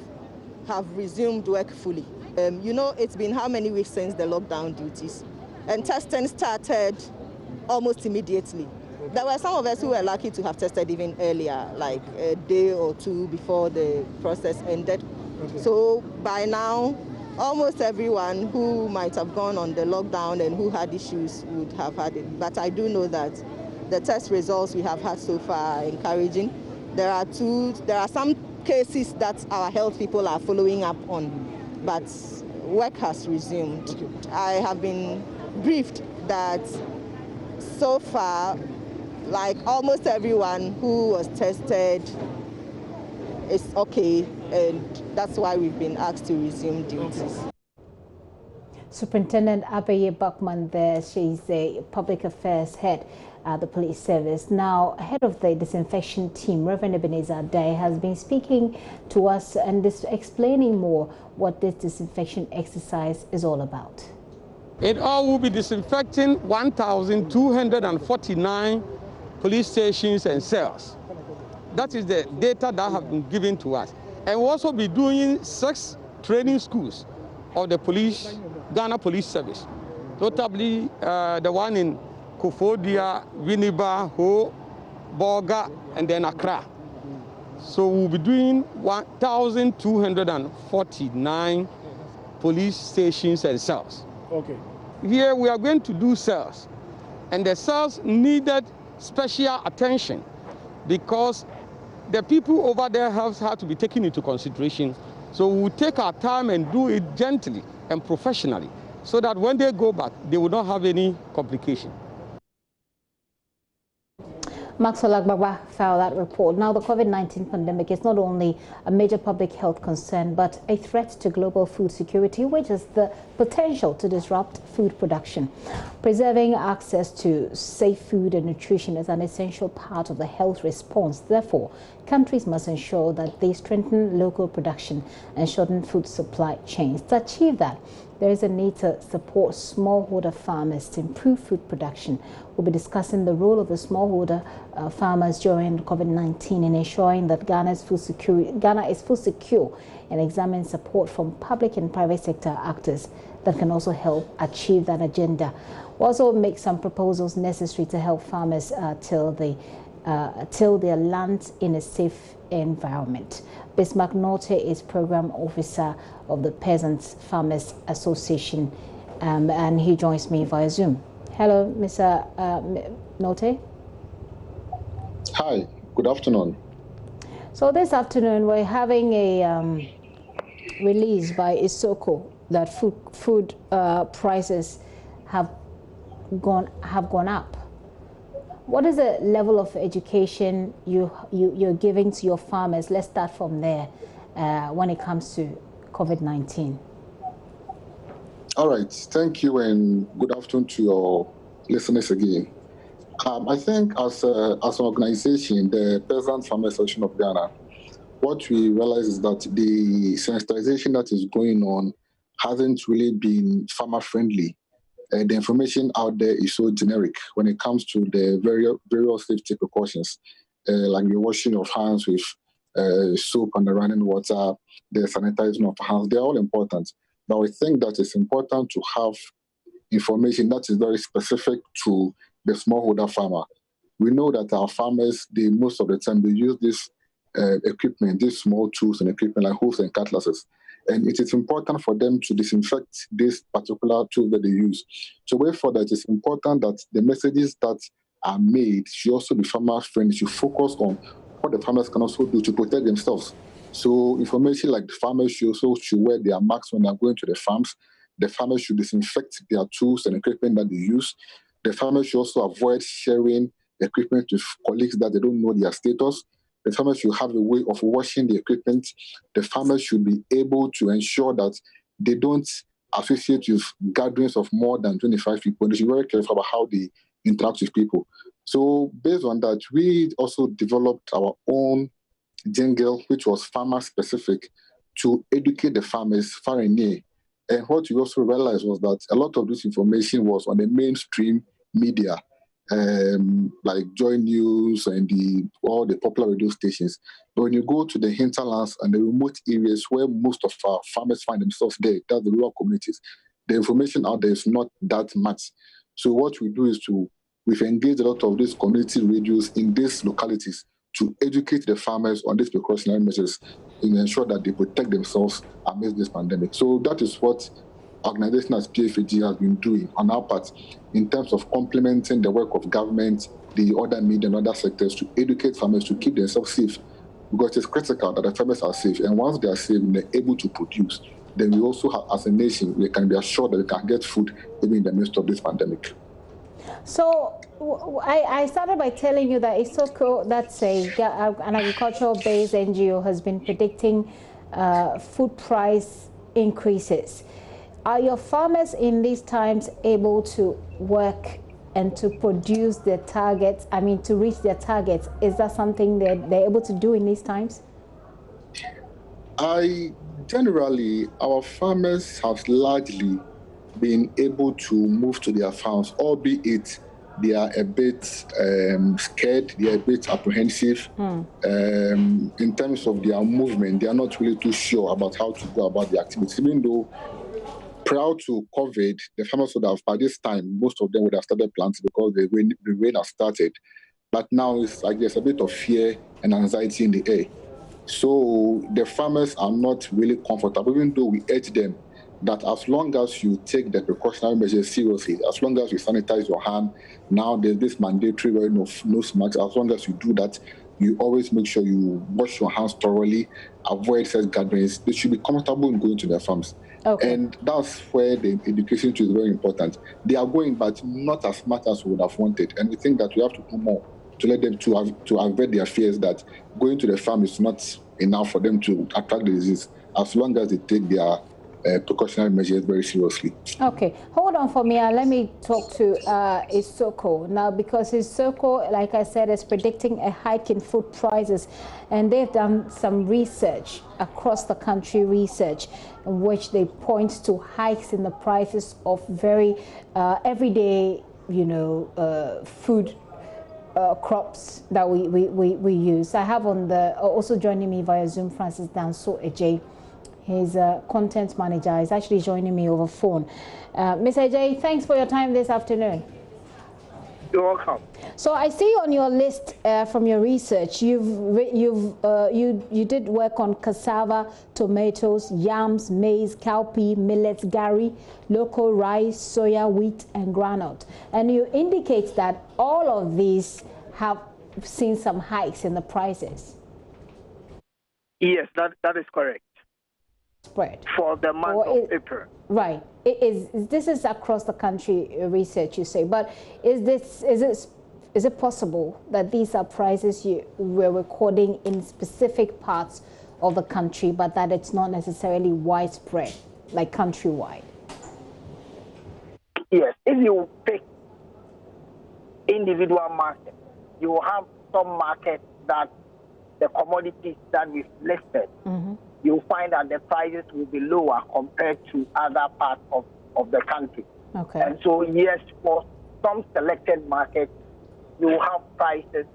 have resumed work fully. You know, it's been how many weeks since the lockdown duties? And testing started almost immediately. There were some of us who were lucky to have tested even earlier, like a day or 2 before the process ended. Okay. So by now, almost everyone who might have gone on the lockdown and who had issues would have had it. But I do know that the test results we have had so far are encouraging. There are some cases that our health people are following up on, but work has resumed. Okay. I have been briefed that so far, like almost everyone who was tested is okay, and that's why we've been asked to resume duties. Superintendent Abaye Bachman there, she's the public affairs head at the police service. Now, head of the disinfection team, Reverend Ebenezer Day, has been speaking to us and explaining more what this disinfection exercise is all about. It all will be disinfecting 1,249 police stations and cells. That is the data that have been given to us. And we'll also be doing 6 training schools of the Ghana Police Service, notably the one in Kofodia, Winneba, Ho, Bolga, and then Accra. So we'll be doing 1,249 police stations and cells. Okay. Here we are going to do cells, and the cells needed special attention because the people over there have to be taken into consideration. So we'll take our time and do it gently and professionally so that when they go back, they will not have any complication. Maxwell Agbagba filed that report. Now, the COVID-19 pandemic is not only a major public health concern, but a threat to global food security, which has the potential to disrupt food production. Preserving access to safe food and nutrition is an essential part of the health response. Therefore, countries must ensure that they strengthen local production and shorten food supply chains. To achieve that, there is a need to support smallholder farmers to improve food production. We'll be discussing the role of the smallholder farmers during COVID-19 in ensuring that Ghana is food secure and examine support from public and private sector actors that can also help achieve that agenda. We'll also make some proposals necessary to help farmers till their land in a safe environment. Bismarck Norte is Program Officer of the Peasants Farmers Association, and he joins me via Zoom. Hello, Mr. Norte. Hi, good afternoon. So this afternoon we're having a release by Isoko that food prices have gone up. What is the level of education you're giving to your farmers? Let's start from there when it comes to COVID-19. All right, thank you, and good afternoon to your listeners again. I think as an organization, the Peasant Farmers Association of Ghana, what we realize is that the sensitization that is going on hasn't really been farmer-friendly. the information out there is so generic when it comes to the various safety precautions, like the washing of hands with soap and the running water, the sanitizing of hands. They're all important. But we think that it's important to have information that is very specific to the smallholder farmer. We know that our farmers, most of the time, they use this equipment, these small tools and equipment like hooves and cutlasses. And it is important for them to disinfect this particular tool that they use. So therefore, that it's important that the messages that are made should also be farmer-friendly, should focus on what the farmers can also do to protect themselves. So information like the farmers should wear their masks when they're going to the farms. The farmers should disinfect their tools and equipment that they use. The farmers should also avoid sharing equipment with colleagues that they don't know their status. The farmers should have a way of washing the equipment. The farmers should be able to ensure that they don't associate with gatherings of more than 25 people. They should be very careful about how they interact with people. So based on that, we also developed our own jingle, which was farmer-specific, to educate the farmers far and near. And what we also realized was that a lot of this information was on the mainstream media, like JoyNews and all the popular radio stations. But when you go to the hinterlands and the remote areas where most of our farmers find themselves there, that's the rural communities, the information out there is not that much. So what we do is we've engaged a lot of these community radios in these localities to educate the farmers on these precautionary measures and ensure that they protect themselves amidst this pandemic. So that is what organization as PFAG has been doing on our part in terms of complementing the work of government, the other media and other sectors to educate farmers to keep themselves safe, because it's critical that the farmers are safe. And once they are safe and they're able to produce, then we also have, as a nation, we can be assured that we can get food even in the midst of this pandemic. So I started by telling you that ISOCO, that's an agricultural-based NGO, has been predicting food price increases. Are your farmers in these times able to work and to produce their targets, to reach their targets? Is that something that they're able to do in these times? Generally, our farmers have largely been able to move to their farms, albeit they are a bit scared, they are a bit apprehensive in terms of their movement. They are not really too sure about how to go about the activities. Even though prior to COVID, the farmers would have, by this time, most of them would have started planting because the rain has started. But now it's like there's a bit of fear and anxiety in the air. So the farmers are not really comfortable, even though we urge them that as long as you take the precautionary measures seriously, as long as you sanitize your hand, now there's this mandatory wearing of nose masks, as long as you do that, you always make sure you wash your hands thoroughly, avoid such gatherings. They should be comfortable in going to their farms. Okay. And that's where the education is very important. They are going, but not as much as we would have wanted. And we think that we have to do more to let them to avert their fears that going to the farm is not enough for them to attract the disease, as long as they take their precautionary measures very seriously. Okay, hold on for me. Let me talk to ISOCO now, because ISOCO, like I said, is predicting a hike in food prices, and they've done some research across the country, in which they point to hikes in the prices of very everyday, food crops that we use. I have also joining me via Zoom, Francis Danso Ejay. He's a content manager. He's actually joining me over phone. Mr. Ejay, thanks for your time this afternoon. You're welcome. So I see on your list from your research, you did work on cassava, tomatoes, yams, maize, cowpea, millets, gari, local rice, soya, wheat, and groundnut. And you indicate that all of these have seen some hikes in the prices. Yes, that is correct. Spread for the month of April. Right. This is across the country research, you say, but is it possible that these are prices you were recording in specific parts of the country, but that it's not necessarily widespread, like countrywide? Yes. If you pick individual markets, you will have some markets that the commodities that we've listed, you'll find that the prices will be lower compared to other parts of the country. Okay. And so, yes, for some selected markets, you have prices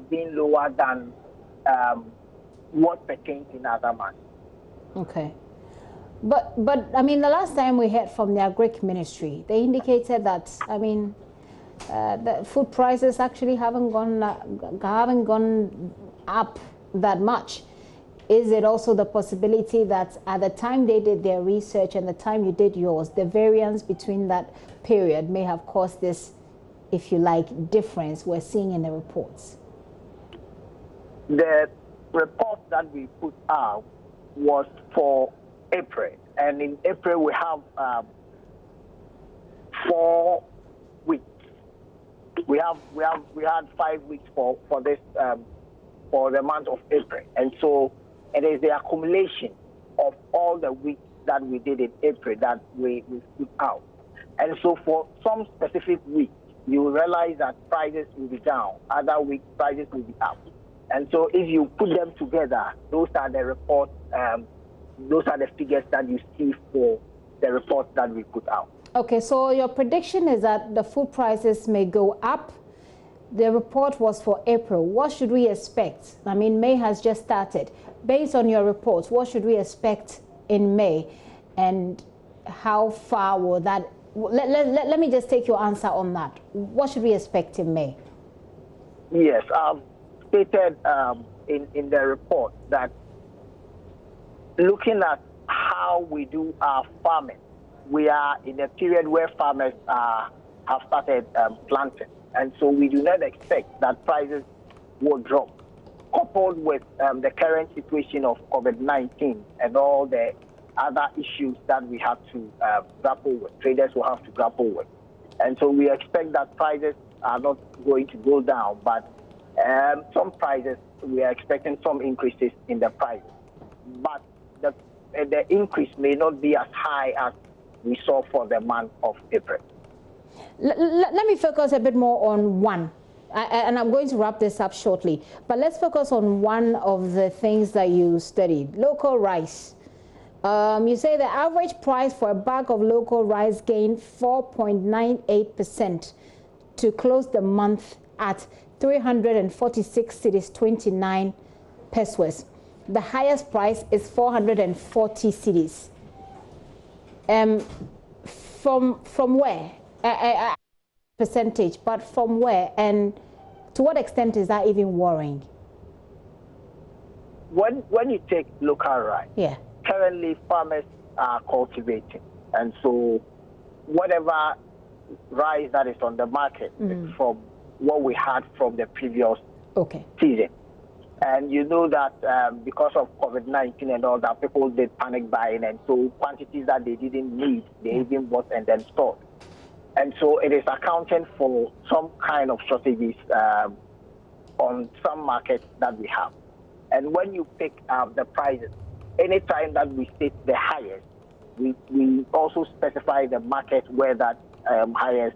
being lower than what pertains in other markets. Okay. But I mean, the last time we heard from the Agric Ministry, they indicated that, I mean, the food prices actually haven't gone up that much. Is it also the possibility that at the time they did their research and the time you did yours, the variance between that period may have caused this, if you like, difference we're seeing in the reports? The report that we put out was for April, and in April we have 4 weeks. We had 5 weeks for this for the month of April, and so it is the accumulation of all the weeks that we did in April that we put out. And so for some specific weeks, you will realize that prices will be down. Other weeks, prices will be up. And so if you put them together, those are the reports, those are the figures that you see for the reports that we put out. Okay, so your prediction is that the food prices may go up. The report was for April. What should we expect? I mean, May has just started. Based on your reports, what should we expect in May? And how far will that... Let me just take your answer on that. What should we expect in May? Yes, I've stated in the report that looking at how we do our farming, we are in a period where farmers have started planting. And so we do not expect that prices will drop. Coupled with the current situation of COVID-19 and all the other issues that we have to grapple with, traders will have to grapple with. And so we expect that prices are not going to go down, but some prices, we are expecting some increases in the prices. But the increase may not be as high as we saw for the month of April. Let me focus a bit more on one, and I'm going to wrap this up shortly, but let's focus on one of the things that you studied, local rice. You say the average price for a bag of local rice gained 4.98% to close the month at 346 cedis 29 pesos. The highest price is 440 cedis. From where? Percentage, but from where? And to what extent is that even worrying? When you take local rice, yeah, currently farmers are cultivating, and so whatever rice that is on the market is from what we had from the previous season. And you know that because of COVID-19 and all that, people did panic buying, and so quantities that they didn't need, they even bought and then stored. And so it is accounting for some kind of shortages on some markets that we have. And when you pick up the prices, anytime that we state the highest, we also specify the market where that highest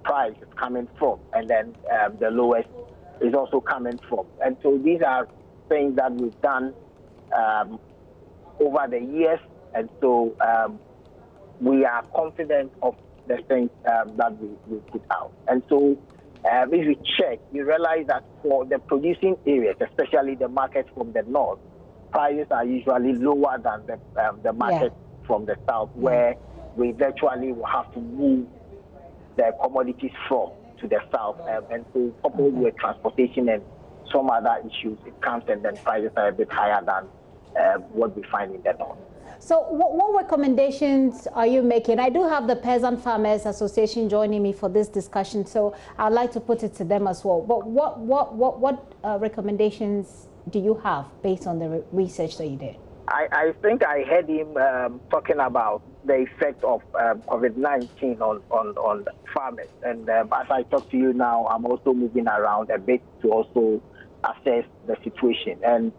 price is coming from, and then the lowest is also coming from. And so these are things that we've done over the years, and so we are confident of the things that we put out. And so if you check, you realize that for the producing areas, especially the markets from the north, prices are usually lower than the market from the south, where we virtually will have to move the commodities from to the south. And so coupled with transportation and some other issues, it comes and then prices are a bit higher than what we find in the north. So what recommendations are you making? I do have the Peasant Farmers Association joining me for this discussion, so I'd like to put it to them as well. But what recommendations do you have based on the research that you did? I think I heard him talking about the effect of COVID-19 on farmers. And as I talk to you now, I'm also moving around a bit to also assess the situation. And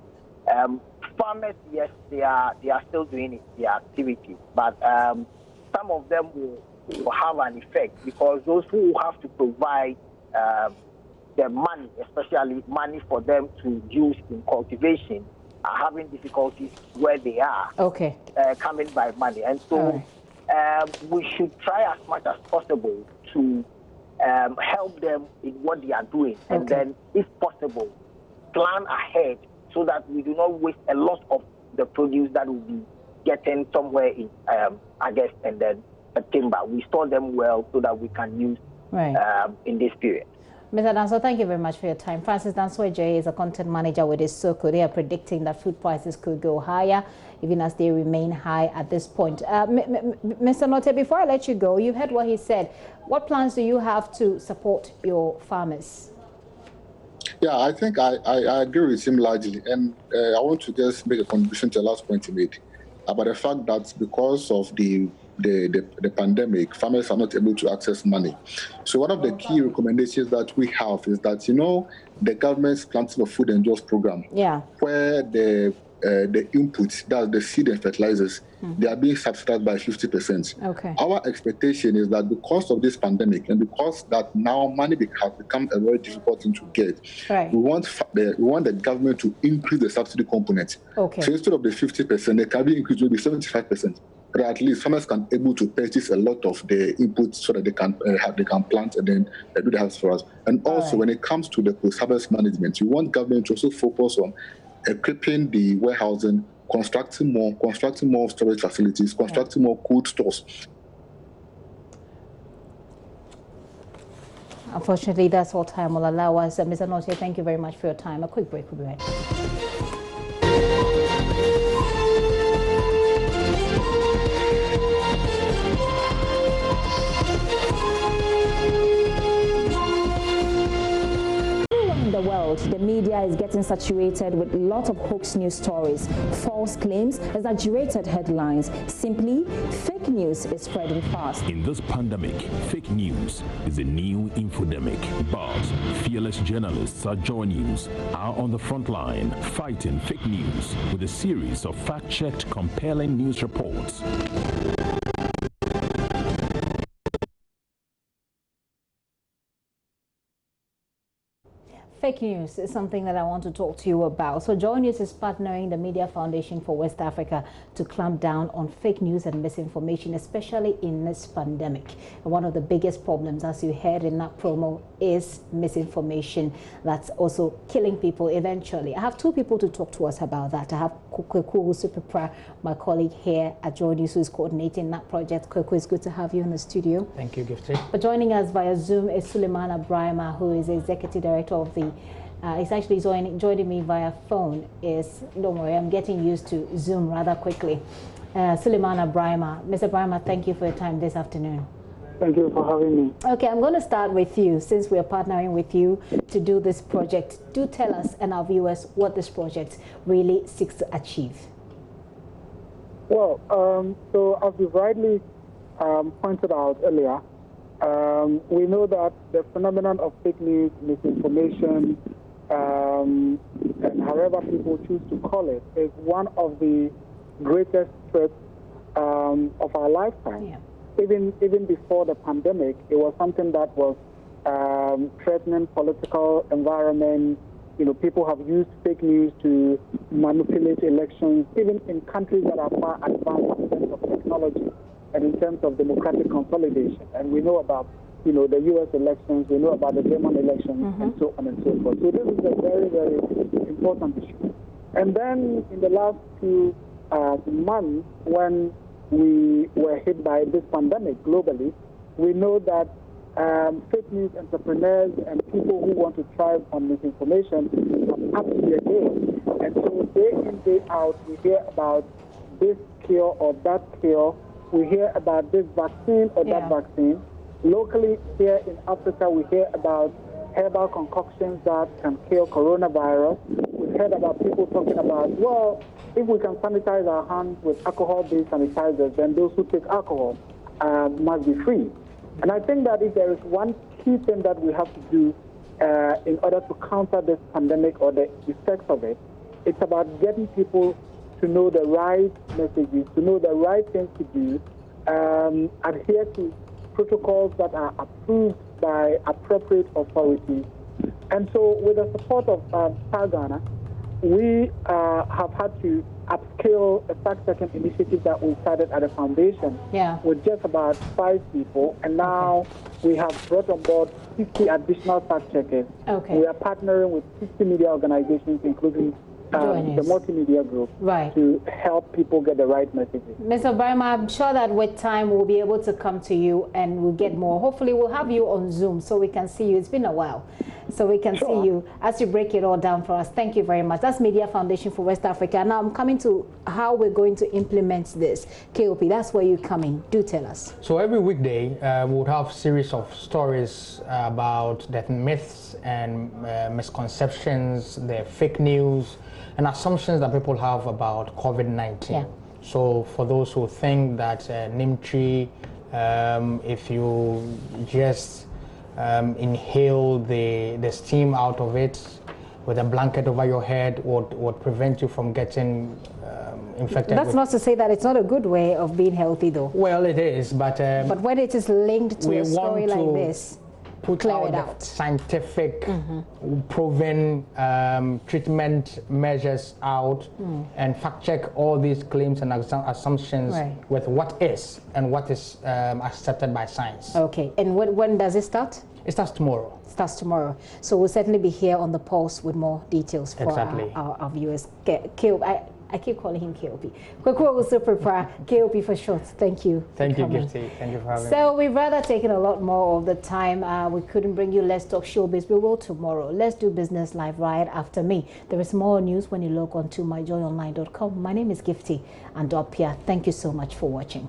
farmers, yes, they are still doing their activity, but some of them will have an effect, because those who have to provide the money, especially money for them to use in cultivation, are having difficulties where they are coming by money. And so we should try as much as possible to help them in what they are doing, and then, if possible, plan ahead so that we do not waste a lot of the produce that will be getting somewhere in August and then September. We store them well so that we can use in this period. Mr. Danso, thank you very much for your time. Francis Danso is a content manager with Isoko. They are predicting that food prices could go higher, even as they remain high at this point. Mr. Note, before I let you go, you heard what he said. What plans do you have to support your farmers? Yeah, I think I agree with him largely. And I want to just make a contribution to the last point he made about the fact that because of the pandemic, farmers are not able to access money. So one of the key recommendations that we have is that, the government's Planting of Food and Jobs program, where the inputs, that's the seed and fertilizers, they are being subsidized by 50%. Our expectation is that because of this pandemic and because that now money has become a very difficult thing to get, we want the government to increase the subsidy component. So instead of the 50%, they can be increased to maybe 75%. But at least farmers can be able to purchase a lot of the inputs so that they can plant and then do the harvest for us. And also, when it comes to the post-harvest management, we want government to also focus on equipping the warehousing, constructing more storage facilities, constructing more cold stores. Unfortunately, that's all time will allow us. Mr. Note, thank you very much for your time. A quick break, we'll be right back. The world, the media is getting saturated with a lot of hoax news stories, false claims, exaggerated headlines. Simply, fake news is spreading fast. In this pandemic, fake news is a new infodemic, but fearless journalists at JoyNews are on the front line fighting fake news with a series of fact-checked, compelling news reports. Fake news is something that I want to talk to you about. So JoyNews is partnering the Media Foundation for West Africa to clamp down on fake news and misinformation, especially in this pandemic. And one of the biggest problems, as you heard in that promo, is misinformation that's also killing people eventually. I have two people to talk to us about that. I have Kweku Supipra, my colleague here at JoyNews, who is coordinating that project. Kweku, it's good to have you in the studio. Thank you, Gifty. But joining us via Zoom is Suleiman Abrahima, who is the executive director of the it's actually joining me via phone. Don't worry, I'm getting used to Zoom rather quickly. Suleiman Abrahima. Mr. Abrahima, thank you for your time this afternoon. Thank you for having me. Okay, I'm going to start with you, since we are partnering with you to do this project. Do tell us and our viewers what this project really seeks to achieve. Well, so as you rightly pointed out earlier, we know that the phenomenon of fake news, misinformation, and however people choose to call it, is one of the greatest threats of our lifetime. Yeah. Even before the pandemic, it was something that was threatening political environment. People have used fake news to manipulate elections, even in countries that are far advanced in terms of technology and in terms of democratic consolidation. And we know about, the U.S. elections, we know about the German elections, and so on and so forth. So this is a very, very important issue. And then in the last few months, when we were hit by this pandemic globally, we know that fake news entrepreneurs and people who want to thrive on misinformation have upped their game. And so day in, day out, we hear about this cure or that cure. We hear about this vaccine or that vaccine. Locally here in Africa, we hear about herbal concoctions that can cure coronavirus. We've heard about people talking about, well, if we can sanitize our hands with alcohol-based sanitizers, then those who take alcohol must be free. And I think that if there is one key thing that we have to do in order to counter this pandemic or the effects of it, it's about getting people to know the right messages, to know the right things to do, adhere to protocols that are approved by appropriate authorities. And so with the support of Ghana, we have had to upscale a fact-checking initiative that we started at the foundation with just about 5 people, and now we have brought on board 50 additional fact-checkers. We are partnering with 50 media organizations, including the multimedia group, to help people get the right messages. Mr. Barima, I'm sure that with time we'll be able to come to you and we'll get more. Hopefully we'll have you on Zoom so we can see you. It's been a while. So we can see you as you break it all down for us. Thank you very much. That's Media Foundation for West Africa. Now I'm coming to how we're going to implement this. KOP, that's where you're coming. Do tell us. So every weekday we would have a series of stories about the myths and misconceptions, the fake news, and assumptions that people have about COVID-19. So for those who think that Nimtree, if you just inhale the steam out of it with a blanket over your head would prevent you from getting infected. That's not to say that it's not a good way of being healthy, though. Well, it is, but when it is linked to a story like this, put out scientific proven treatment measures out and fact check all these claims and assumptions with what is and what is accepted by science. Okay, and when does it start? It starts tomorrow. It starts tomorrow. So we'll certainly be here on the pulse with more details for our viewers. I keep calling him KOP. KOP for short. Thank you. Thank you, Gifty. Thank you for having me. So we've rather taken a lot more of the time. We couldn't bring you Let's Talk Showbiz. We will tomorrow. Let's Do Business Live right after me. There is more news when you log on to myjoyonline.com. My name is Gifty and Dopia. Thank you so much for watching.